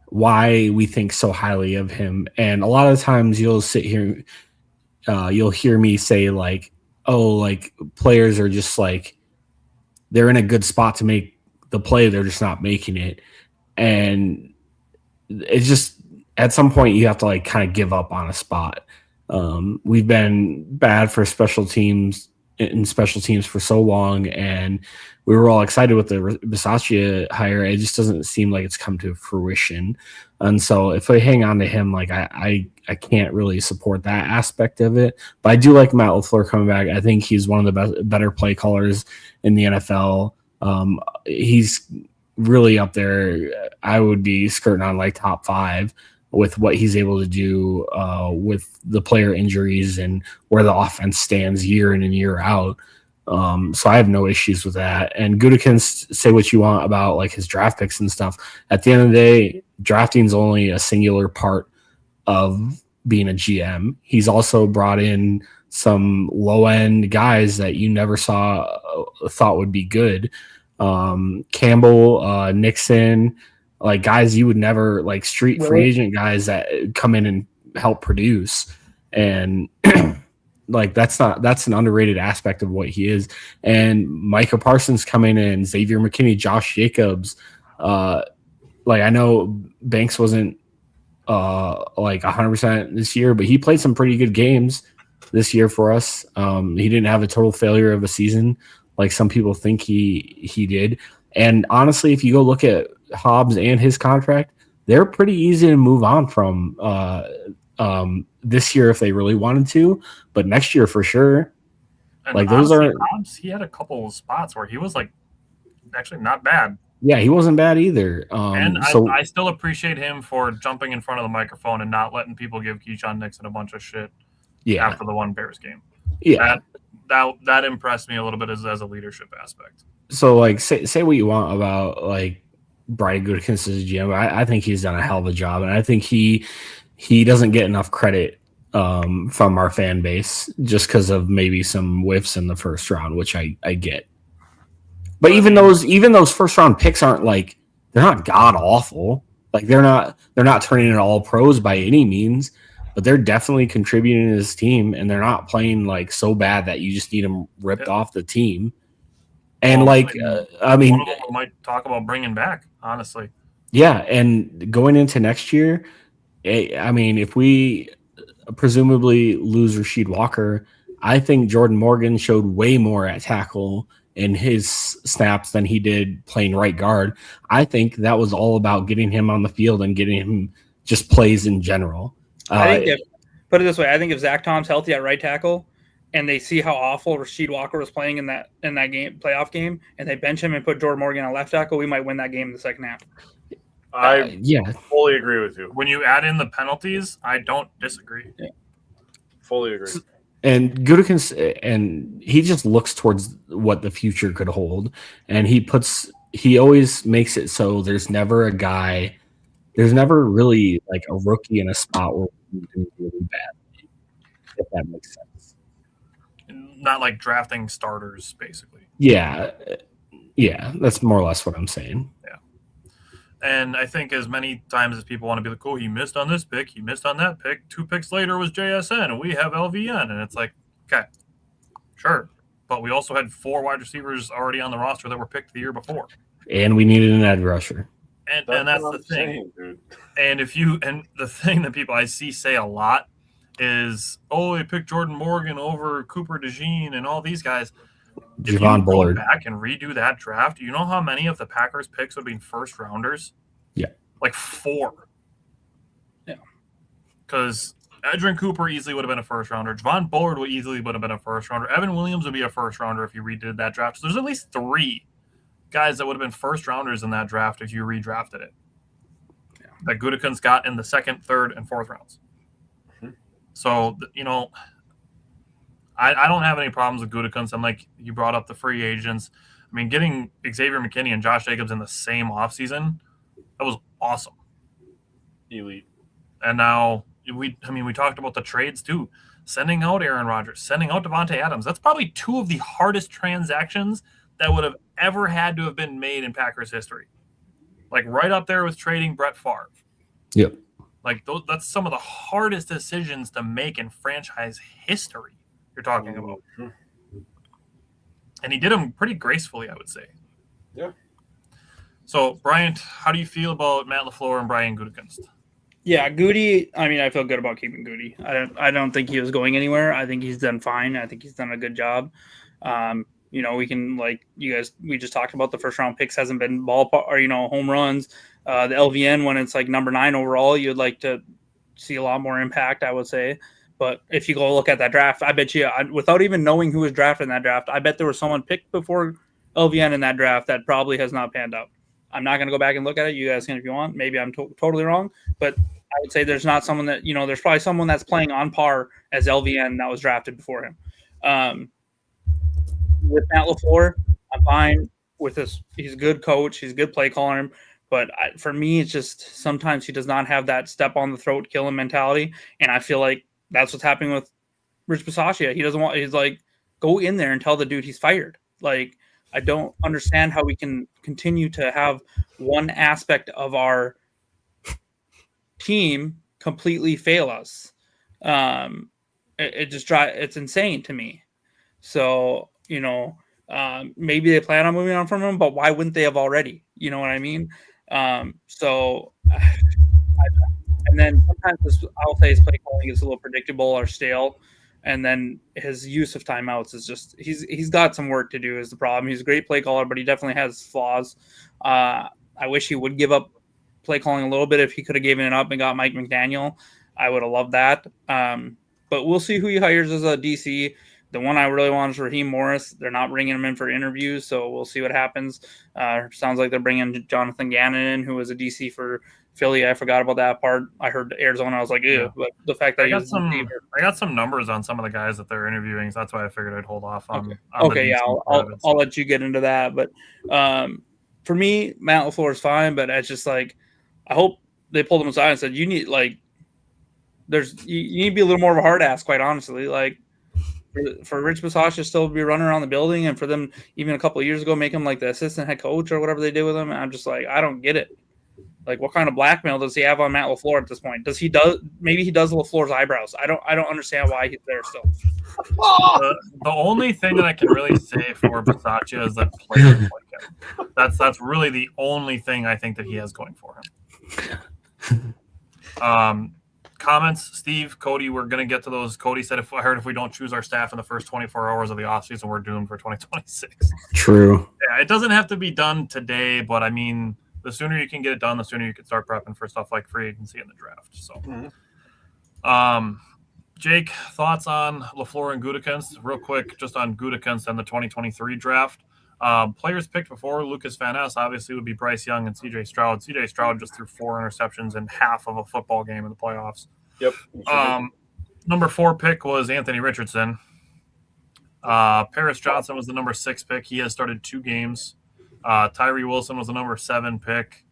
why we think so highly of him. And a lot of times you'll sit here, you'll hear me say like, oh, like, players are just like, they're in a good spot to make the play. They're just not making it. And it's just, at some point you have to like kind of give up on a spot. We've been bad for special teams for so long, and we were all excited with the Bisaccia hire. It just doesn't seem like it's come to fruition. And so if I hang on to him, like, I can't really support that aspect of it. But I do like Matt LaFleur coming back. I think he's one of the better play callers in the NFL. He's really up there. I would be skirting on like top 5 with what he's able to do with the player injuries and where the offense stands year in and year out. So I have no issues with that. And Gutekunst, say what you want about like his draft picks and stuff. At the end of the day, drafting is only a singular part of being a GM. He's also brought in some low end guys that you never thought would be good. Campbell, Nixon, like guys you would never, like, street free agent guys that come in and help produce. And like that's an underrated aspect of what he is. And Micah Parsons coming in, Xavier McKinney, Josh Jacobs. Like, I know Banks wasn't like 100% this year, but he played some pretty good games this year for us. He didn't have a total failure of a season like some people think he did. And honestly, if you go look at Hobbs and his contract, they're pretty easy to move on from this year if they really wanted to, but next year for sure.
And
like,
honestly,
those are
Hobbs, he had a couple of spots where he was like actually not bad.
Yeah, he wasn't bad either.
And I still appreciate him for jumping in front of the microphone and not letting people give Keyshawn Nixon a bunch of shit after the one Bears game.
Yeah.
That impressed me a little bit as a leadership aspect.
So, like, say what you want about, like, Brian Gutekunst as a GM. I think he's done a hell of a job, and I think he doesn't get enough credit from our fan base just because of maybe some whiffs in the first round, which I get. But even those first round picks aren't like, they're not god awful. Like, they're not turning into all pros by any means, but they're definitely contributing to this team, and they're not playing like so bad that you just need them ripped off the team. And I mean,
one of them we might talk about bringing back, honestly.
Yeah, and going into next year, I mean, if we presumably lose Rasheed Walker, I think Jordan Morgan showed way more at tackle in his snaps than he did playing right guard. I think that was all about getting him on the field and getting him just plays in general.
I think put it this way, I think if Zach Tom's healthy at right tackle and they see how awful Rasheed Walker was playing in that game, playoff game, and they bench him and put Jordan Morgan on left tackle, we might win that game in the second half.
I fully agree with you.
When you add in the penalties, I don't disagree.
Yeah.
Fully agree.
And Gutekunst, and he just looks towards what the future could hold, and he puts he always makes it so there's never a guy, there's never really like a rookie in a spot where we do really bad, if that makes sense.
Not like drafting starters, basically.
Yeah, that's more or less what I'm saying.
Yeah. And I think as many times as people want to be like, oh, he missed on this pick, he missed on that pick, 2 picks later was JSN, and we have LVN. And it's like, okay, sure. But we also had 4 wide receivers already on the roster that were picked the year before.
And we needed an edge rusher.
And that's the thing. Dude. And the thing that people I see say a lot is, oh, they picked Jordan Morgan over Cooper DeJean and all these guys.
Javon Bullard.
Go back and redo that draft, you know how many of the Packers picks would be first rounders?
Yeah.
Like 4.
Yeah.
Because Edgerrin Cooper easily would have been a first rounder. Javon Bullard would have been a first rounder. Evan Williams would be a first rounder if you redid that draft. So there's at least 3 guys that would have been first rounders in that draft if you redrafted it. Yeah. That Gutekunst got in the 2nd, 3rd, and 4th rounds. Mm-hmm. So, I don't have any problems with Gutekunst. I'm like, you brought up the free agents. I mean, getting Xavier McKinney and Josh Jacobs in the same offseason, that was awesome.
Elite.
And now we talked about the trades too. Sending out Aaron Rodgers, sending out Devontae Adams. That's probably 2 of the hardest transactions that would have ever had to have been made in Packers history. Like right up there with trading Brett Favre.
Yep.
Like that's some of the hardest decisions to make in franchise history. You're talking about. And he did them pretty gracefully, I would say.
Yeah.
So, Bryant, how do you feel about Matt LaFleur and Brian Gutekunst?
Yeah, Goody. I mean, I feel good about keeping Goody. I don't think he was going anywhere. I think he's done fine. I think he's done a good job. We can, like you guys, we just talked about the first round picks hasn't been ballpark or home runs. The LVN when it's like number 9 overall, you'd like to see a lot more impact, I would say. But if you go look at that draft, I bet you, without even knowing who was drafted in that draft, I bet there was someone picked before LVN in that draft that probably has not panned out. I'm not going to go back and look at it. You guys can if you want. Maybe I'm totally wrong. But I would say there's not someone that, there's probably someone that's playing on par as LVN that was drafted before him. With Matt LaFleur, I'm fine with this. He's a good coach. He's a good play caller. But for me, it's just sometimes he does not have that step on the throat, kill him mentality. And I feel like that's what's happening with Rich Bisaccia. He's like, go in there and tell the dude he's fired. Like, I don't understand how we can continue to have one aspect of our team completely fail us. It's insane to me. So, maybe they plan on moving on from him, but why wouldn't they have already? You know what I mean? And then sometimes I'll say his play calling is a little predictable or stale. And then his use of timeouts is just he's got some work to do is the problem. He's a great play caller, but he definitely has flaws. I wish he would give up play calling a little bit. If he could have given it up and got Mike McDaniel, I would have loved that. But we'll see who he hires as a DC. The one I really want is Raheem Morris. They're not bringing him in for interviews, so we'll see what happens. Sounds like they're bringing Jonathan Gannon in, who was a DC for Philly. I forgot about that part. I heard Arizona. I was like, ew. Yeah. But the fact that
I got some numbers on some of the guys that they're interviewing, so that's why I figured I'd hold off on.
Okay, I'll let you get into that. But for me, Matt LaFleur is fine, but it's just like I hope they pulled him aside and said, you need you need to be a little more of a hard ass, quite honestly. Like for Rich Bisaccia still to be running around the building, and for them even a couple of years ago make him like the assistant head coach or whatever they did with him. I'm just like, I don't get it. Like, what kind of blackmail does he have on Matt LaFleur at this point? Maybe he does LaFleur's eyebrows. I don't understand why he's there still.
The only thing that I can really say for Bisaccia is that players like him. That's really the only thing I think that he has going for him. Comments, Steve, Cody, we're going to get to those. Cody said, if we don't choose our staff in the first 24 hours of the offseason, we're doomed for 2026.
True.
Yeah, it doesn't have to be done today, but I mean, the sooner you can get it done, the sooner you can start prepping for stuff like free agency and the draft. So, Jake, thoughts on LaFleur and Gutekunst? Real quick, just on Gutekunst and the 2023 draft. Players picked before Lucas Van Ness obviously would be Bryce Young and C.J. Stroud. C.J. Stroud just threw 4 interceptions in half of a football game in the playoffs.
Yep.
Number 4 pick was Anthony Richardson. Paris Johnson was the number 6 pick. He has started 2 games. Tyree Wilson was the number 7 pick.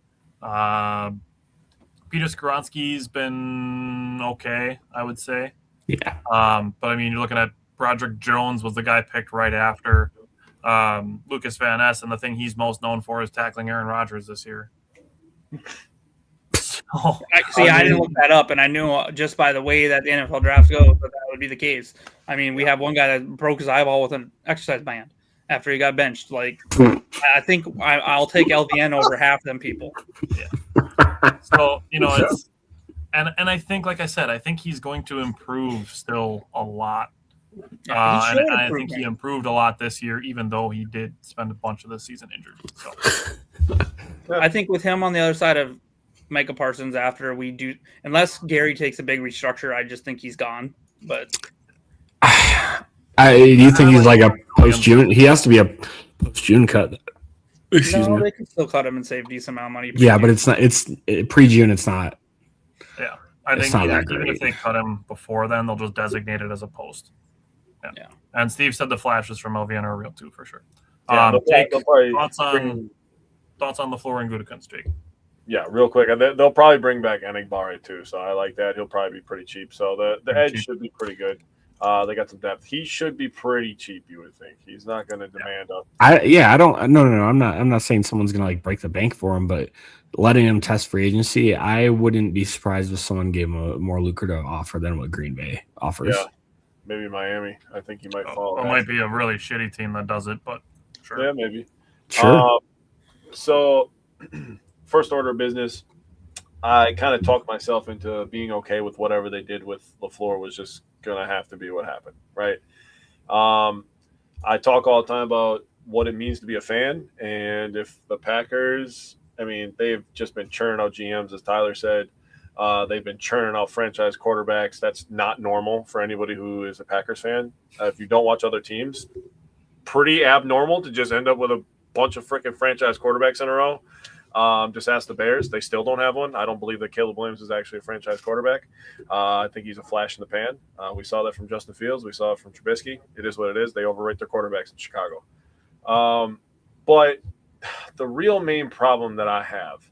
Peter Skoronski's been okay, I would say.
Yeah.
But I mean, you're looking at Broderick Jones was the guy picked right after Lucas Van Ness, and the thing he's most known for is tackling Aaron Rodgers this year.
I didn't look that up, and I knew just by the way that the NFL draft goes that would be the case. I mean, we have one guy that broke his eyeball with an exercise band after he got benched. Like, I think I'll take LVN over half them people.
Yeah. So, it's and I think, like I said, I think he's going to improve still a lot.
Yeah,
and I think he improved a lot this year, even though he did spend a bunch of the season injured. So
I think with him on the other side of Micah Parsons, after we do, unless Gary takes a big restructure, I just think he's gone. But
do you think he's like a post-June? He has to be a post-June cut. Excuse me.
They can still cut him and save a decent amount of money.
Yeah, but it's not. It's pre-June. It's not.
Yeah, I think even if they cut him before then, they'll just designate it as a post. Yeah. And Steve said the flashes from LVN are real too, for sure. Jake, thoughts on LaFleur and Gutekunst, Jake?
Yeah, real quick. They'll probably bring back Enigbare too, so I like that. He'll probably be pretty cheap. So the edge should be pretty good. They got some depth. He should be pretty cheap, you would think. He's not going to demand up.
I'm not saying someone's going to like break the bank for him, but letting him test free agency, I wouldn't be surprised if someone gave him a more lucrative offer than what Green Bay offers.
Yeah, maybe Miami. I think he might fall.
It might be a really shitty team that does it, but sure.
Yeah, maybe.
Sure.
So, first order of business, I kind of talked myself into being okay with whatever they did with LaFleur was just going to have to be what happened, right? I talk all the time about what it means to be a fan, and if the Packers, I mean, they've just been churning out GMs, as Tyler said. They've been churning out franchise quarterbacks. That's not normal for anybody who is a Packers fan. If you don't watch other teams, pretty abnormal to just end up with a bunch of freaking franchise quarterbacks in a row. Just ask the Bears. They still don't have one. I don't believe that Caleb Williams is actually a franchise quarterback. I think he's a flash in the pan. We saw that from Justin Fields. We saw it from Trubisky. It is what it is. They overrate their quarterbacks in Chicago. But the real main problem that I have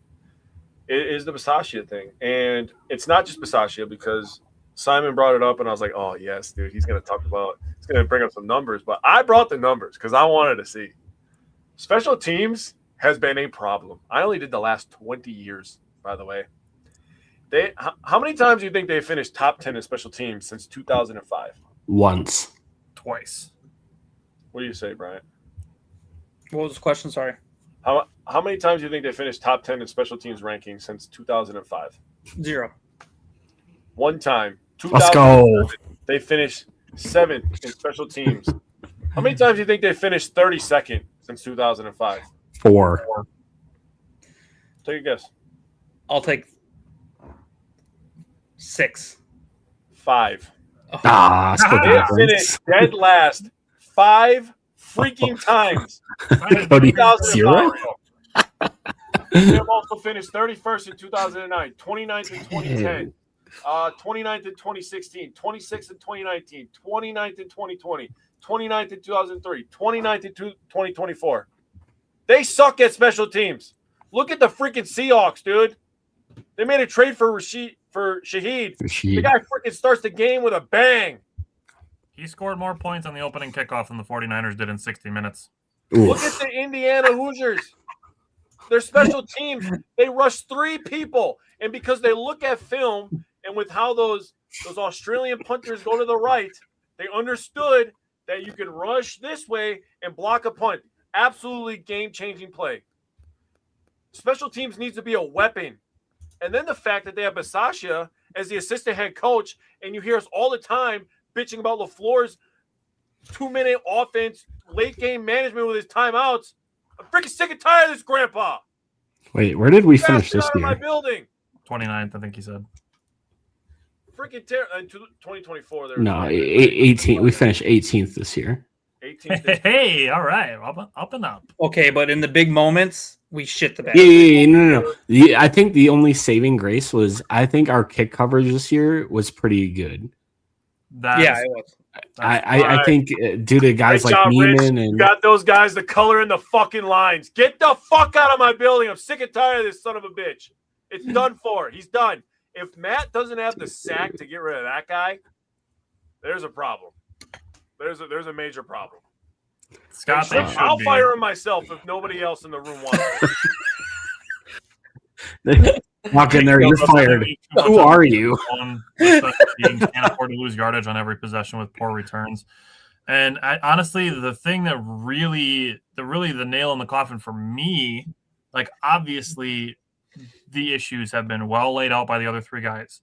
is the Bisaccia thing. And it's not just Bisaccia, because Simon brought it up, and I was like, oh, yes, dude, he's going to bring up some numbers. But I brought the numbers because I wanted to see. Special teams has been a problem. I only did the last 20 years, by the way. How many times do you think they finished top 10 in special teams since 2005?
Once.
Twice.
What do you say, Bryant?
What was the question? Sorry.
How many times do you think they finished top 10 in special teams rankings since 2005?
0.
One time.
Let's go.
They finished 7th in special teams. How many times do you think they finished 32nd since 2005?
4.
Take a guess.
I'll take 6.
5.
They
finished dead last 5 freaking times.
0?
They have also finished 31st in 2009, 29th in 2010, 29th in 2016, 26th in 2019, 29th in 2020, 29th in 2003, 29th in 2024. They suck at special teams. Look at the freaking Seahawks, dude. They made a trade for Shaheed. The guy freaking starts the game with a bang.
He scored more points on the opening kickoff than the 49ers did in 60 minutes.
Oof.
Look at the Indiana Hoosiers. Their special teams, they rush 3 people. And because they look at film and with how those Australian punters go to the right, they understood that you can rush this way and block a punt. Absolutely game-changing play. Special teams needs to be a weapon. And then the fact that they have Bisaccia as the assistant head coach, and you hear us all the time bitching about LaFleur's 2-minute offense, late game management with his timeouts. I'm freaking sick and tired of this, Grandpa.
Wait, where did we finish this year?
My building.
29th, I think he said.
Freaking in 2024.
No, 18. We finished 18th this year.
18th.
Hey, all right, up and up.
Okay, but in the big moments, we shit the bed.
Yeah, no. I think the only saving grace was I think our kick coverage this year was pretty good.
It was.
I think due to guys like Neiman and
you got those guys the color in the fucking lines. Get the fuck out of my building. I'm sick and tired of this son of a bitch. It's done for. He's done. If Matt doesn't have the sack to get rid of that guy, there's a problem. There's a major problem.
Scott,
I'll fire him myself if nobody else in the room wants
it. Walk in there, you're fired. Who are you?
Can't afford to lose yardage on every possession with poor returns. And honestly, the thing that really the nail in the coffin for me, like obviously the issues have been well laid out by the other three guys.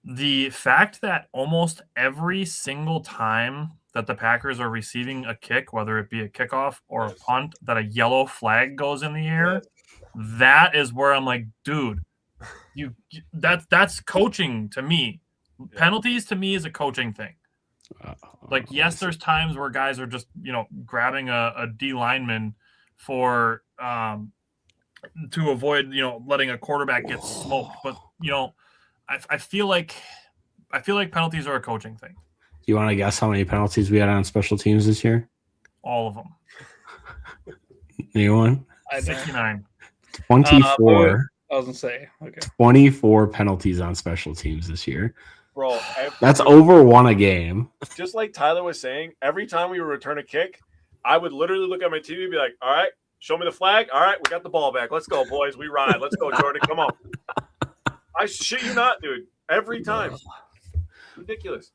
The fact that almost every single time that the Packers are receiving a kick, whether it be a kickoff or a punt, that a yellow flag goes in the air, that is where I'm like, dude, that's coaching to me. Penalties to me is a coaching thing. Like, yes, there's times where guys are just, grabbing a D lineman for to avoid, letting a quarterback get smoked. But, I feel like penalties are a coaching thing.
Do you want to guess how many penalties we had on special teams this year?
All of them.
Anyone?
69.
24.
I was gonna say, okay.
24 penalties on special teams this year.
Bro,
that's over one a game.
Just like Tyler was saying, every time we would return a kick, I would literally look at my TV and be like, all right, show me the flag. All right, we got the ball back. Let's go, boys. We ride. Let's go, Jordan. Come on. I shit you not, dude. Every time. Ridiculous.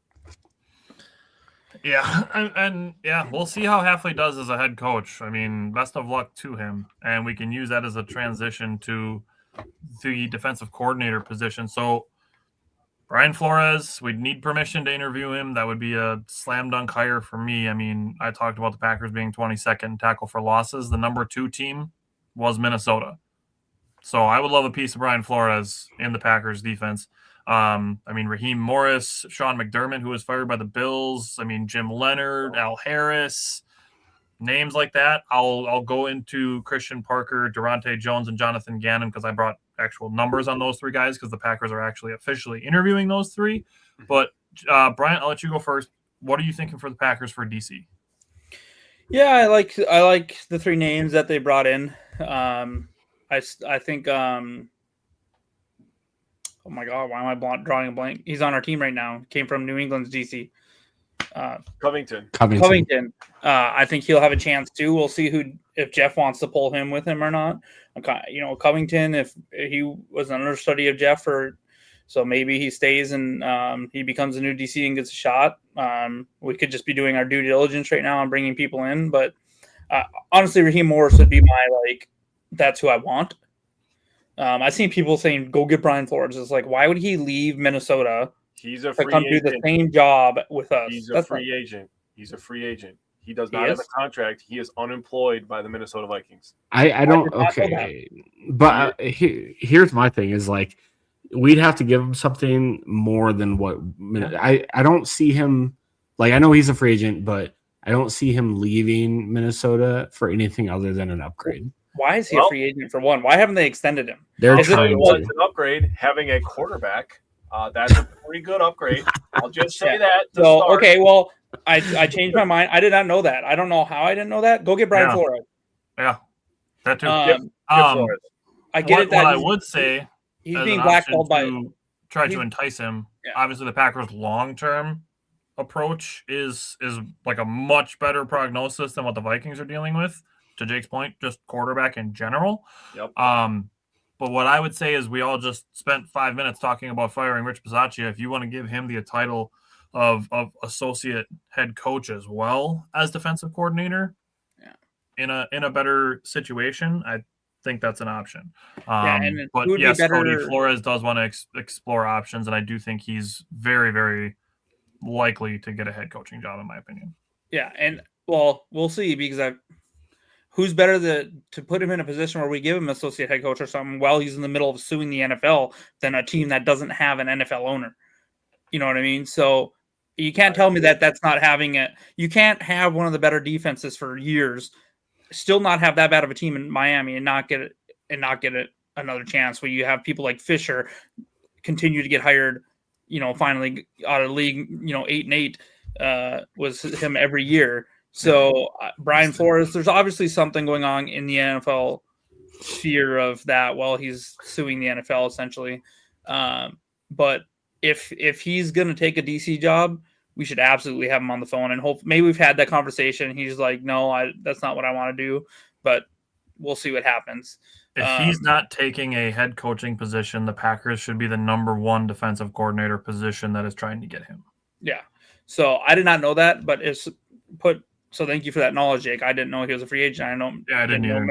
Yeah, and we'll see how Hafley does as a head coach. I mean, best of luck to him, and we can use that as a transition to the defensive coordinator position. So, Brian Flores, we'd need permission to interview him. That would be a slam dunk hire for me. I mean, I talked about the Packers being 22nd in tackle for losses. The number 2 team was Minnesota. So I would love a piece of Brian Flores in the Packers defense. Raheem Morris, Sean McDermott, who was fired by the Bills. Jim Leonard, Al Harris, names like that. I'll go into Christian Parker, Durante Jones, and Jonathan Gannon because I brought actual numbers on those 3 guys because the Packers are actually officially interviewing those 3. But Bryant, I'll let you go first. What are you thinking for the Packers for DC?
Yeah, I like the 3 names that they brought in. I think. Oh my God! Why am I drawing a blank? He's on our team right now. Came from New England's DC.
Covington.
I think he'll have a chance too. We'll see if Jeff wants to pull him with him or not. Covington, if he was an understudy of Jeff, so maybe he stays and he becomes a new DC and gets a shot. We could just be doing our due diligence right now and bringing people in. But honestly, Raheem Morris would be my that's who I want. I've seen people saying, go get Brian Flores. It's like, why would he leave Minnesota?
He's a free
come
agent.
Do the same job with us.
He's a free agent. He's a free agent. He does not have a contract. He is unemployed by the Minnesota Vikings.
I don't. Okay. But here's my thing is we'd have to give him something more than what I don't see him. I know he's a free agent, but I don't see him leaving Minnesota for anything other than an upgrade.
Why is he a free agent for one? Why haven't they extended him?
They're trying to.
It's an upgrade having a quarterback. That's a pretty good upgrade. I'll just say that.
Okay, well, I changed my mind. I did not know that. I don't know how I didn't know that. Go get Brian Flores.
Yeah, that too.
I get it.
What I would say,
he's being blackballed by.
Try to entice him. Yeah. Obviously, the Packers' long-term approach is a much better prognosis than what the Vikings are dealing with. To Jake's point, just quarterback in general.
Yep.
But what I would say is we all just spent 5 minutes talking about firing Rich Bisaccia. If you want to give him the title of associate head coach as well as defensive coordinator, in a better situation, I think that's an option. But yes, Cody Flores does want to explore options, and I do think he's very, very likely to get a head coaching job, in my opinion.
Yeah, and we'll see because who's better to put him in a position where we give him associate head coach or something while he's in the middle of suing the NFL than a team that doesn't have an NFL owner? You know what I mean? So you can't tell me that that's not having it. You can't have one of the better defenses for years, still not have that bad of a team in Miami and not get it another chance where you have people like Fisher continue to get hired finally out of the league, 8-8 was him every year. So Brian Flores, there's obviously something going on in the NFL sphere of that while he's suing the NFL essentially. But if he's going to take a DC job, we should absolutely have him on the phone and hope maybe we've had that conversation. He's like, no, that's not what I want to do, but we'll see what happens.
If he's not taking a head coaching position, the Packers should be the number one defensive coordinator position that is trying to get him.
Yeah. So I did not know that, but so thank you for that knowledge, Jake. I didn't know he was a free agent.
I didn't know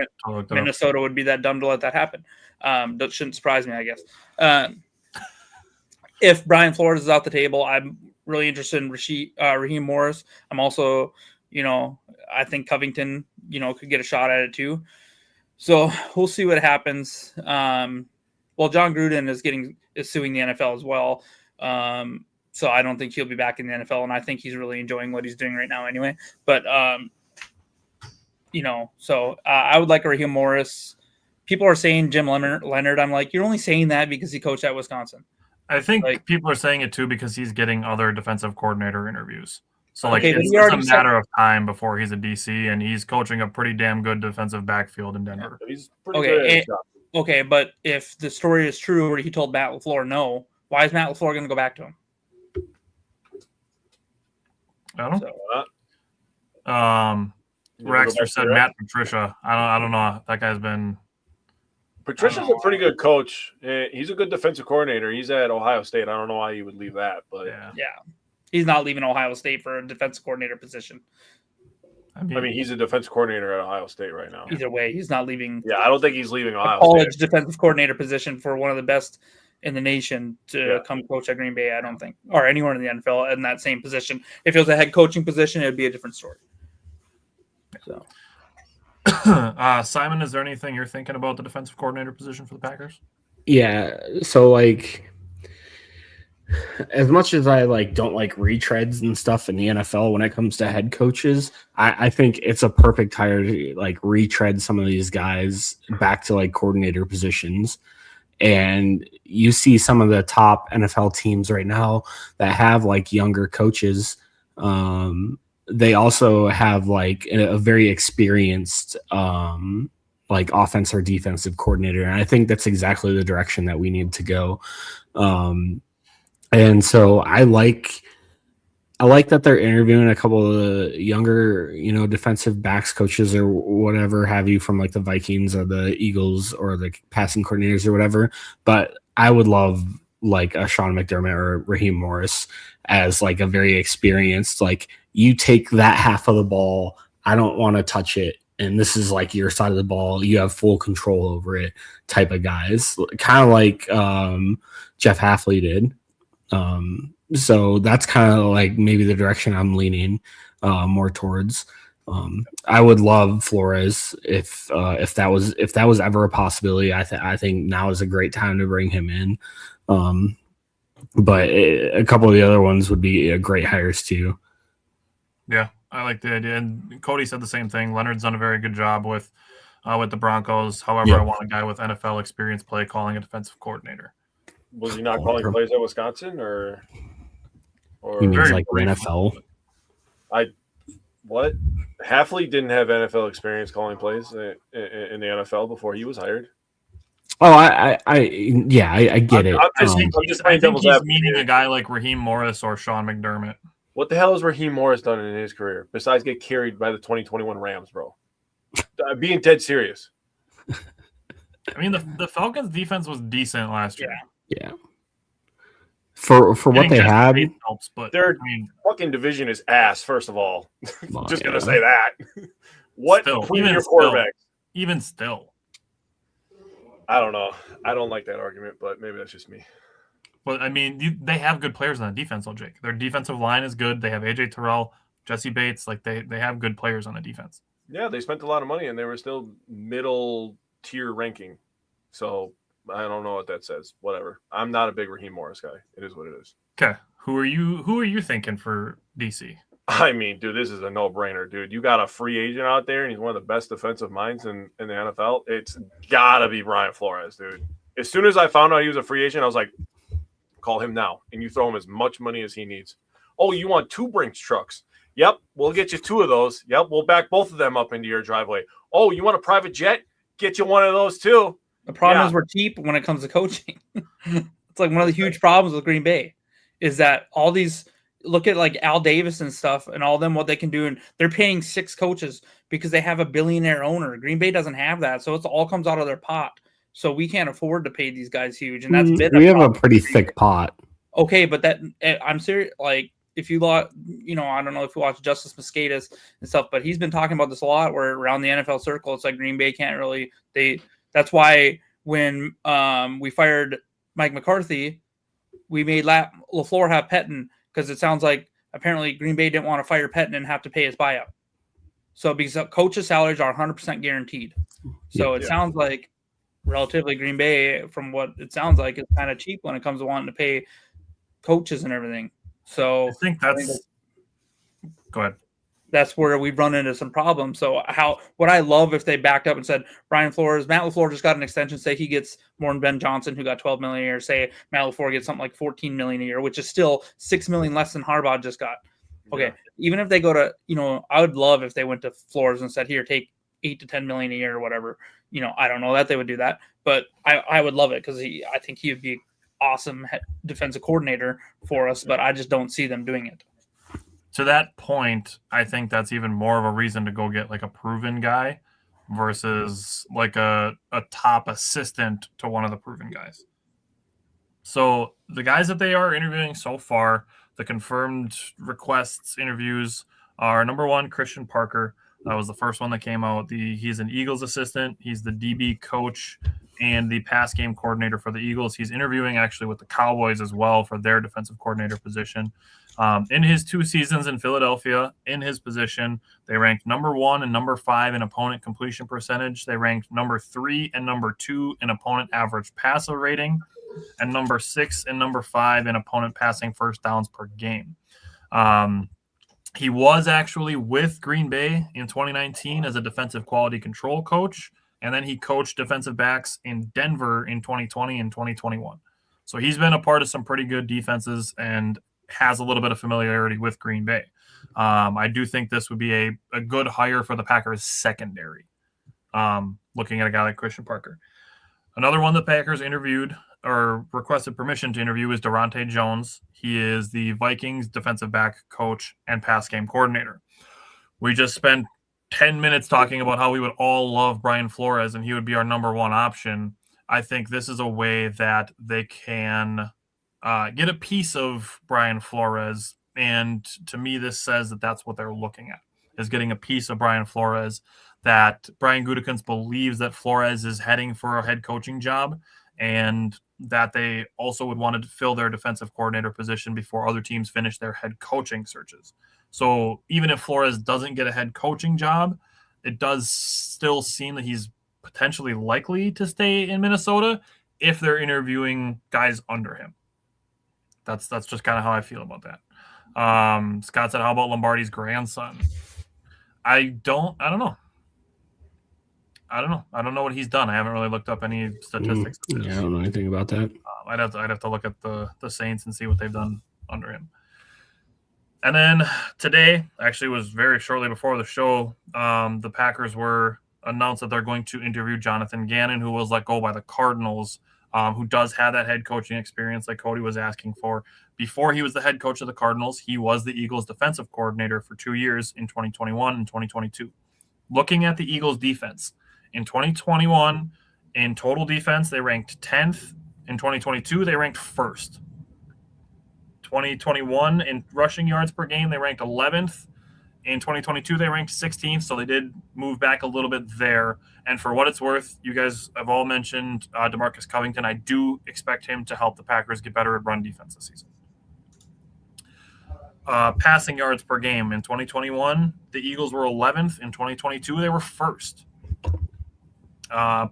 Minnesota would be that dumb to let that happen. That shouldn't surprise me, I guess. If Brian Flores is out the table, I'm really interested in Raheem Morris. I'm also, I think Covington, could get a shot at it too. So we'll see what happens. John Gruden is suing the NFL as well. So I don't think he'll be back in the NFL, and I think he's really enjoying what he's doing right now anyway. But, so I would like a Raheem Morris. People are saying Jim Leonard. I'm like, you're only saying that because he coached at Wisconsin.
I think people are saying it too because he's getting other defensive coordinator interviews. So it's just a matter of time before he's a DC, and he's coaching a pretty damn good defensive backfield in Denver.
He's pretty good.
Okay, but if the story is true where he told Matt LaFleur no, why is Matt LaFleur going to go back to him?
I don't know. Rexter said Matt Patricia. I don't know. That guy's been.
Patricia's a pretty good coach. He's a good defensive coordinator. He's at Ohio State. I don't know why he would leave that, but
yeah, he's not leaving Ohio State for a defensive coordinator position.
I mean, he's a defensive coordinator at Ohio State right now.
Either way, he's not leaving.
Yeah, I don't think he's leaving Ohio
college
State.
Defensive coordinator position for one of the best in the nation to come coach at Green Bay, I don't think, or anywhere in the NFL in that same position. If it was a head coaching position, it would be a different story. So,
Simon, is there anything you're thinking about the defensive coordinator position for the Packers?
Yeah, so as much as I don't like retreads and stuff in the NFL when it comes to head coaches, I think it's a perfect hire to retread some of these guys back to coordinator positions. And you see some of the top NFL teams right now that have younger coaches. They also have a very experienced offense or defensive coordinator. And I think that's exactly the direction that we need to go. And so I like that they're interviewing a couple of the younger, defensive backs coaches or whatever have you from the Vikings or the Eagles or the passing coordinators or whatever. But I would love a Sean McDermott or Raheem Morris as a very experienced, you take that half of the ball. I don't want to touch it. And this is your side of the ball. You have full control over it type of guys, kind of like Jeff Hafley did. So that's kind of maybe the direction I'm leaning more towards. I would love Flores if that was ever a possibility. I think now is a great time to bring him in. But a couple of the other ones would be great hires too.
Yeah, I like the idea. And Cody said the same thing. Leonard's done a very good job with the Broncos. However, I want a guy with NFL experience play calling a defensive coordinator.
Was he not calling plays at Wisconsin or
he means NFL?
What? Hafley didn't have NFL experience calling plays in the NFL before he was hired.
Oh, I get it.
I think he's meeting a guy like Raheem Morris or Sean McDermott.
What the hell has Raheem Morris done in his career besides get carried by the 2021 Rams, bro? Being dead serious.
I mean, the Falcons' defense was decent last year.
Yeah. For what they had,
helps, but
their fucking division is ass. First of all, just gonna say that. What between your quarterbacks?
Even still,
I don't know. I don't like that argument, but maybe that's just me.
But I mean, they have good players on the defense, though, Jake. Their defensive line is good. They have AJ Terrell, Jesse Bates. They have good players on the defense.
Yeah, they spent a lot of money and they were still middle tier ranking. So I don't know what that says. Whatever. I'm not a big Raheem Morris guy. It is what it is.
Okay. Who are you thinking for DC?
I mean, dude, this is a no-brainer, dude. You got a free agent out there, and he's one of the best defensive minds in the NFL. It's got to be Brian Flores, dude. As soon as I found out he was a free agent, I was like, Call him now. And you throw him as much money as he needs. Oh, you want 2 Brinks trucks? Yep, we'll get you 2 of those. Yep, we'll back both of them up into your driveway. Oh, you want a private jet? Get you one of those too.
The problem is we're cheap when it comes to coaching. It's like one of the huge problems with Green Bay is that all these look at like Al Davis and stuff and all them, what they can do. And they're paying 6 coaches because they have a billionaire owner. Green Bay doesn't have that. So it all comes out of their pot. So we can't afford to pay these guys huge. And that's
we have a pretty thick pot.
Okay. But I'm serious. Like if you I don't know if you watch Justice Mosqueda's and stuff, but he's been talking about this a lot where around the NFL circle, it's like Green Bay can't really, that's why when we fired Mike McCarthy, we made LaFleur have Pettin because it sounds like apparently Green Bay didn't want to fire Pettin and have to pay his buyout. So because coaches' salaries are 100% guaranteed. So it sounds like relatively Green Bay, from what it sounds like, is kind of cheap when it comes to wanting to pay coaches and everything. So
I think go ahead.
That's where we've run into some problems. So what I love if they backed up and said, Matt LaFleur just got an extension. Say he gets more than Ben Johnson, who got $12 million a year. Say Matt LaFleur gets something like $14 million a year, which is still $6 million less than Harbaugh just got. Okay. Even if they go to, I would love if they went to Flores and said, here, take $8 to $10 million a year or whatever. I don't know that they would do that, but I would love it because I think he would be an awesome defensive coordinator for us, but I just don't see them doing it.
To that point, I think that's even more of a reason to go get like a proven guy versus like a top assistant to one of the proven guys. So the guys that they are interviewing so far, the confirmed requests interviews are number 1, Christian Parker. That was the first one that came out. He's an Eagles assistant. He's the DB coach and the pass game coordinator for the Eagles. He's interviewing actually with the Cowboys as well for their defensive coordinator position. In his 2 seasons in Philadelphia, in his position, they ranked number 1 and number 5 in opponent completion percentage. They ranked number 3 and number 2 in opponent average passer rating, and number 6 and number 5 in opponent passing first downs per game. He was actually with Green Bay in 2019 as a defensive quality control coach, and then he coached defensive backs in Denver in 2020 and 2021. So he's been a part of some pretty good defenses and has a little bit of familiarity with Green Bay. I do think this would be a good hire for the Packers secondary, looking at a guy like Christian Parker. Another one the Packers interviewed or requested permission to interview is Durante Jones. He is the Vikings defensive back coach and pass game coordinator. We just spent 10 minutes talking about how we would all love Brian Flores and he would be our number 1 option. I think this is a way that they can get a piece of Brian Flores. And to me, this says that that's what they're looking at, is getting a piece of Brian Flores, that Brian Gutekunst believes that Flores is heading for a head coaching job and that they also would want to fill their defensive coordinator position before other teams finish their head coaching searches. So even if Flores doesn't get a head coaching job, it does still seem that he's potentially likely to stay in Minnesota if they're interviewing guys under him. That's just kind of how I feel about that. Scott said, how about Lombardi's grandson? I don't know. I don't know what he's done. I haven't really looked up any statistics.
Yeah, I don't know anything about that.
I'd have to look at the Saints and see what they've done under him. And then today, actually was very shortly before the show, the Packers were announced that they're going to interview Jonathan Gannon, who was let go by the Cardinals, who does have that head coaching experience like Cody was asking for. Before he was the head coach of the Cardinals, he was the Eagles defensive coordinator for 2 years in 2021 and 2022. Looking at the Eagles defense, in 2021, in total defense, they ranked 10th. In 2022, they ranked 1st. 2021, in rushing yards per game, they ranked 11th. In 2022, they ranked 16th, so they did move back a little bit there. And for what it's worth, you guys have all mentioned DeMarcus Covington. I do expect him to help the Packers get better at run defense this season. Passing yards per game. In 2021, the Eagles were 11th. In 2022, they were 1st.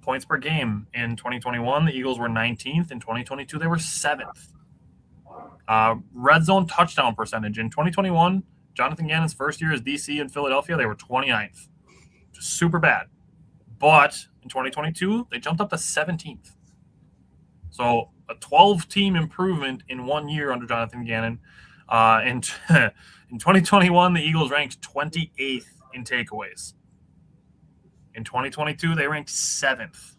Points per game. In 2021, the Eagles were 19th. In 2022, they were 7th. Red zone touchdown percentage. In 2021, Jonathan Gannon's first year as DC in Philadelphia, they were 29th. Super bad. But in 2022, they jumped up to 17th. So a 12-team improvement in 1 year under Jonathan Gannon. In 2021, the Eagles ranked 28th in takeaways. In 2022, they ranked 7th.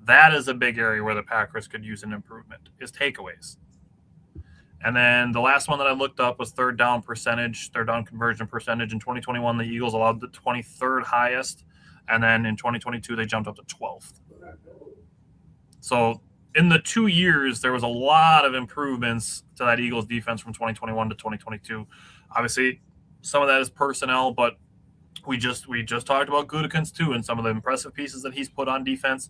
That is a big area where the Packers could use an improvement, is takeaways. And then the last one that I looked up was third down conversion percentage. In 2021, the Eagles allowed the 23rd highest. And then in 2022, they jumped up to 12th. So in the 2 years, there was a lot of improvements to that Eagles defense from 2021 to 2022. Obviously, some of that is personnel, but we just talked about Gutekunst too, and some of the impressive pieces that he's put on defense.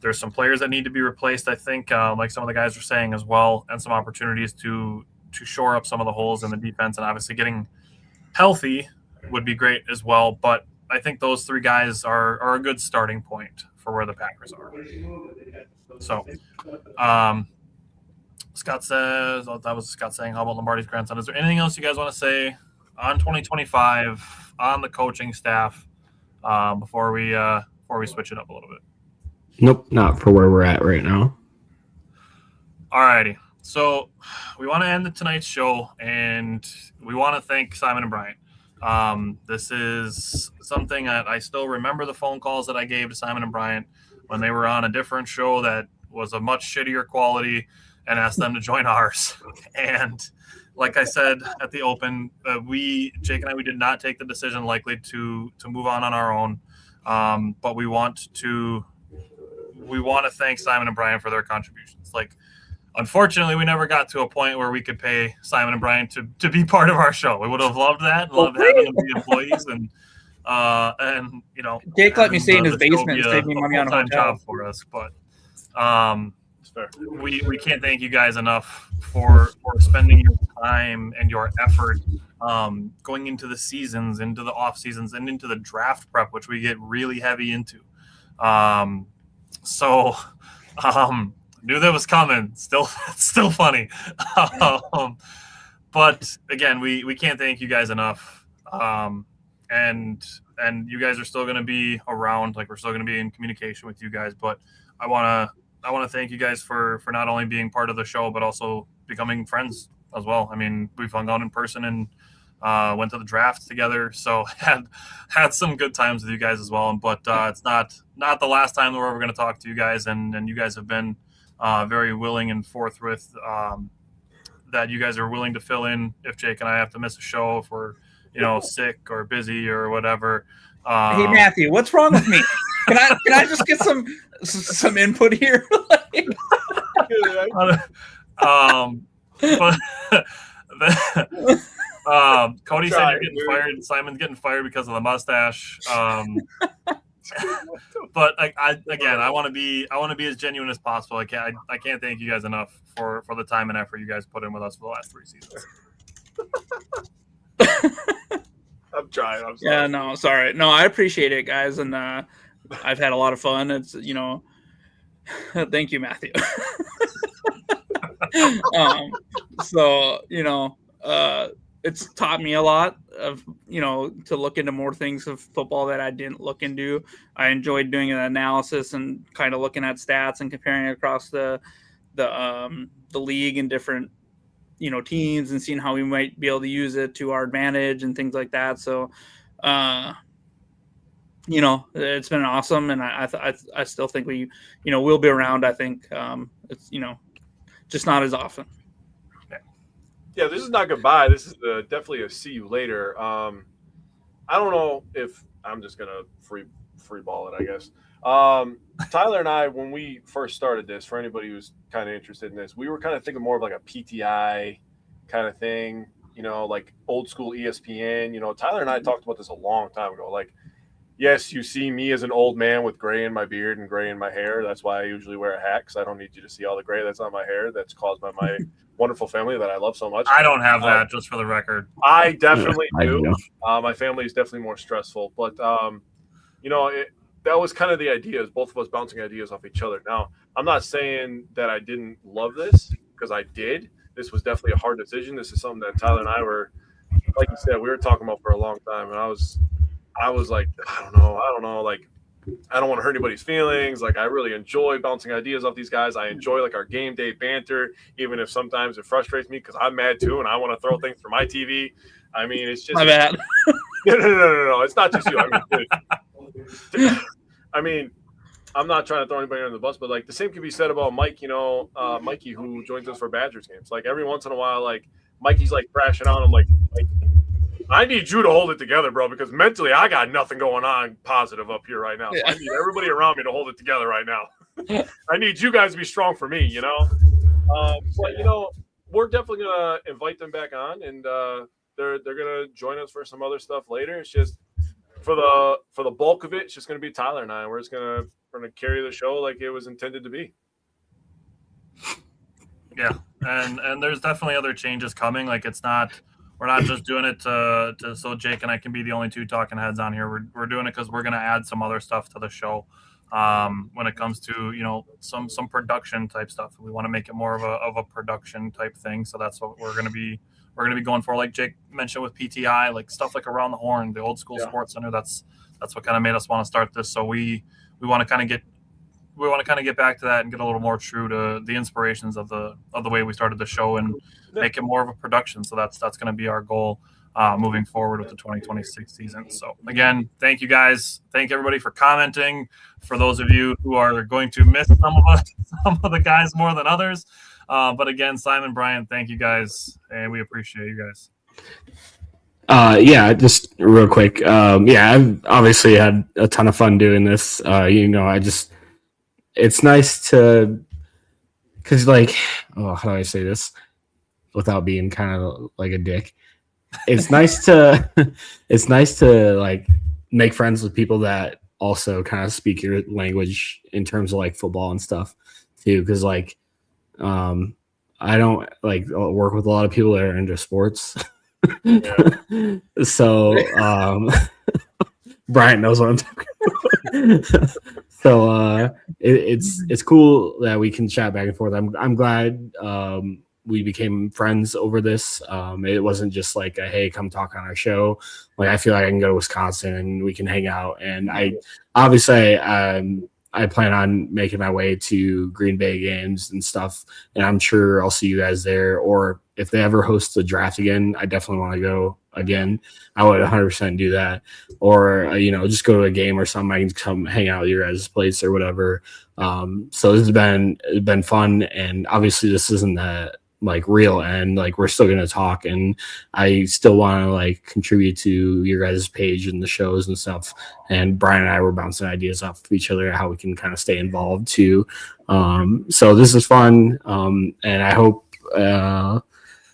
There's some players that need to be replaced, I think, like some of the guys are saying as well, and some opportunities to shore up some of the holes in the defense. And obviously getting healthy would be great as well. But I think those three guys are a good starting point for where the Packers are. So Scott says, that was Scott saying, how about Lombardi's grandson? Is there anything else you guys want to say on 2025, on the coaching staff, before we switch it up a little bit?
Nope, not for where we're at right now.
All righty. So we want to end tonight's show, and we want to thank Simon and Bryant. This is something that I still remember the phone calls that I gave to Simon and Bryant when they were on a different show that was a much shittier quality, and asked them to join ours. And like I said at the open, Jake and I, we did not take the decision likely to move on our own. But we want to thank Simon and Bryant for their contributions. Like, unfortunately, we never got to a point where we could pay Simon and Bryant to be part of our show. We would have loved that, loved having them be employees, and you know,
Jake let me stay in his basement and save me money on a hotel
job for us. But we can't thank you guys enough for spending your time and your effort going into the seasons, into the off seasons, and into the draft prep, which we get really heavy into. So knew that was coming. Still funny. But again, we can't thank you guys enough. And you guys are still going to be around. Like, we're still going to be in communication with you guys. But I want to thank you guys for not only being part of the show, but also becoming friends as well. I mean, we've hung out in person and went to the draft together. So had some good times with you guys as well. But it's not the last time that we're ever going to talk to you guys. And you guys have been very willing and forthwith that you guys are willing to fill in if Jake and I have to miss a show, if we're, sick or busy or whatever.
Hey, Matthew, what's wrong with me? Can I just get some input here?
Cody said you're getting fired. Simon's getting fired because of the mustache. But I want to be as genuine as possible. I can't thank you guys enough for the time and effort you guys put in with us for the last 3 seasons.
I'm trying. I'm sorry.
Yeah, no, sorry. No, I appreciate it, guys, and I've had a lot of fun. It's thank you, Matthew. It's taught me a lot of to look into more things of football that I didn't look into. I enjoyed doing an analysis and kind of looking at stats and comparing across the league and different teams and seeing how we might be able to use it to our advantage and things like that. So it's been awesome, and I still think we we'll be around. I think it's just not as often.
Yeah, this is not goodbye. This is definitely a see you later. I don't know if I'm just gonna free ball it, I guess. Tyler and I, when we first started this, for anybody who's kind of interested in this, we were kind of thinking more of like a PTI kind of thing, like old school ESPN. Tyler and I talked about this a long time ago. Like, yes, you see me as an old man with gray in my beard and gray in my hair. That's why I usually wear a hat, because I don't need you to see all the gray that's on my hair. That's caused by my wonderful family that I love so much.
I don't have that, just for the record.
I definitely do. My family is definitely more stressful, but that was kind of the idea, is both of us bouncing ideas off each other. Now, I'm not saying that I didn't love this, because I did. This was definitely a hard decision. This is something that Tyler and I were, like you said, we were talking about for a long time, and I was like, I don't know. Like, I don't want to hurt anybody's feelings. Like, I really enjoy bouncing ideas off these guys. I enjoy like our game day banter, even if sometimes it frustrates me because I'm mad too and I want to throw things through my TV. I mean, it's just
my bad.
No. It's not just you. I mean, I'm not trying to throw anybody under the bus, but like the same can be said about Mike. Mikey, who joins us for Badgers games. Like every once in a while, like Mikey's like crashing out. I'm like, I need you to hold it together, bro, because mentally I got nothing going on positive up here right now. So I need everybody around me to hold it together right now. I need you guys to be strong for me, But we're definitely gonna invite them back on, and they're gonna join us for some other stuff later. It's just for the bulk of it, it's just gonna be Tyler and I. And we're just gonna carry the show like it was intended to be.
Yeah, and there's definitely other changes coming. Like we're not just doing it to so Jake and I can be the only two talking heads on here. We're doing it because we're gonna add some other stuff to the show. When it comes to some production type stuff, we want to make it more of a production type thing. So that's what we're gonna be going for. Like Jake mentioned with PTI, like stuff like Around the Horn, the old school sports center. That's what kind of made us want to start this. So we want to kind of get back to that and get a little more true to the inspirations of the way we started the show and make it more of a production. So that's going to be our goal moving forward with the 2026 season. So again, thank you guys. Thank everybody for commenting. For those of you who are going to miss some of the guys more than others. But again, Simon, Bryant, thank you guys. And we appreciate you guys.
Yeah, just real quick. I've obviously had a ton of fun doing this. It's nice to, because how do I say this without being kind of like a dick? It's nice to like make friends with people that also kind of speak your language in terms of like football and stuff too. Because I don't work with a lot of people that are into sports. So Bryant knows what I'm talking about. So it's cool that we can chat back and forth. I'm glad we became friends over this. It wasn't just like a, hey, come talk on our show. Like I feel like I can go to Wisconsin and we can hang out. And I plan on making my way to Green Bay games and stuff, and I'm sure I'll see you guys there. Or if they ever host the draft again, I definitely want to go again. I would 100% do that. Or just go to a game or something. I can come hang out at your guys' place or whatever. So this has been fun, and obviously this isn't that real end. We're still gonna talk, and I still want to contribute to your guys' page and the shows and stuff. And Brian and I were bouncing ideas off of each other how we can kind of stay involved too. So this is fun, and I hope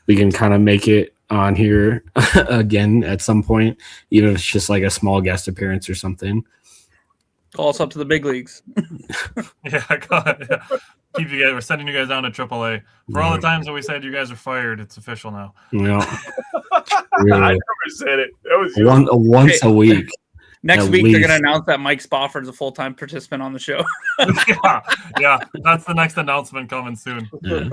we can kind of make it on here again at some point, even if it's just like a small guest appearance or something.
Call us up to the big leagues.
Yeah, keep you guys. We're sending you guys down to AAA. For all the times that we said you guys are fired, it's official now.
Yeah,
I never said it. That was you.
Once a week.
Next week they're gonna announce that Mike Spofford's a full-time participant on the show.
yeah, that's the next announcement coming soon.
Yeah.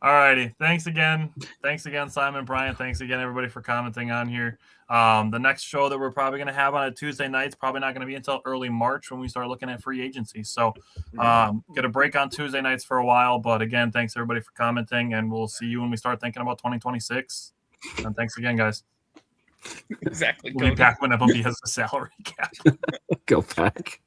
All righty. Thanks again, Simon, Brian. Thanks again, everybody, for commenting on here. The next show that we're probably going to have on a Tuesday night is probably not going to be until early March when we start looking at free agency. So get a break on Tuesday nights for a while. But again, thanks everybody for commenting, and we'll see you when we start thinking about 2026. And thanks again, guys.
Exactly.
We'll be back when MLB has a salary cap.
Go back.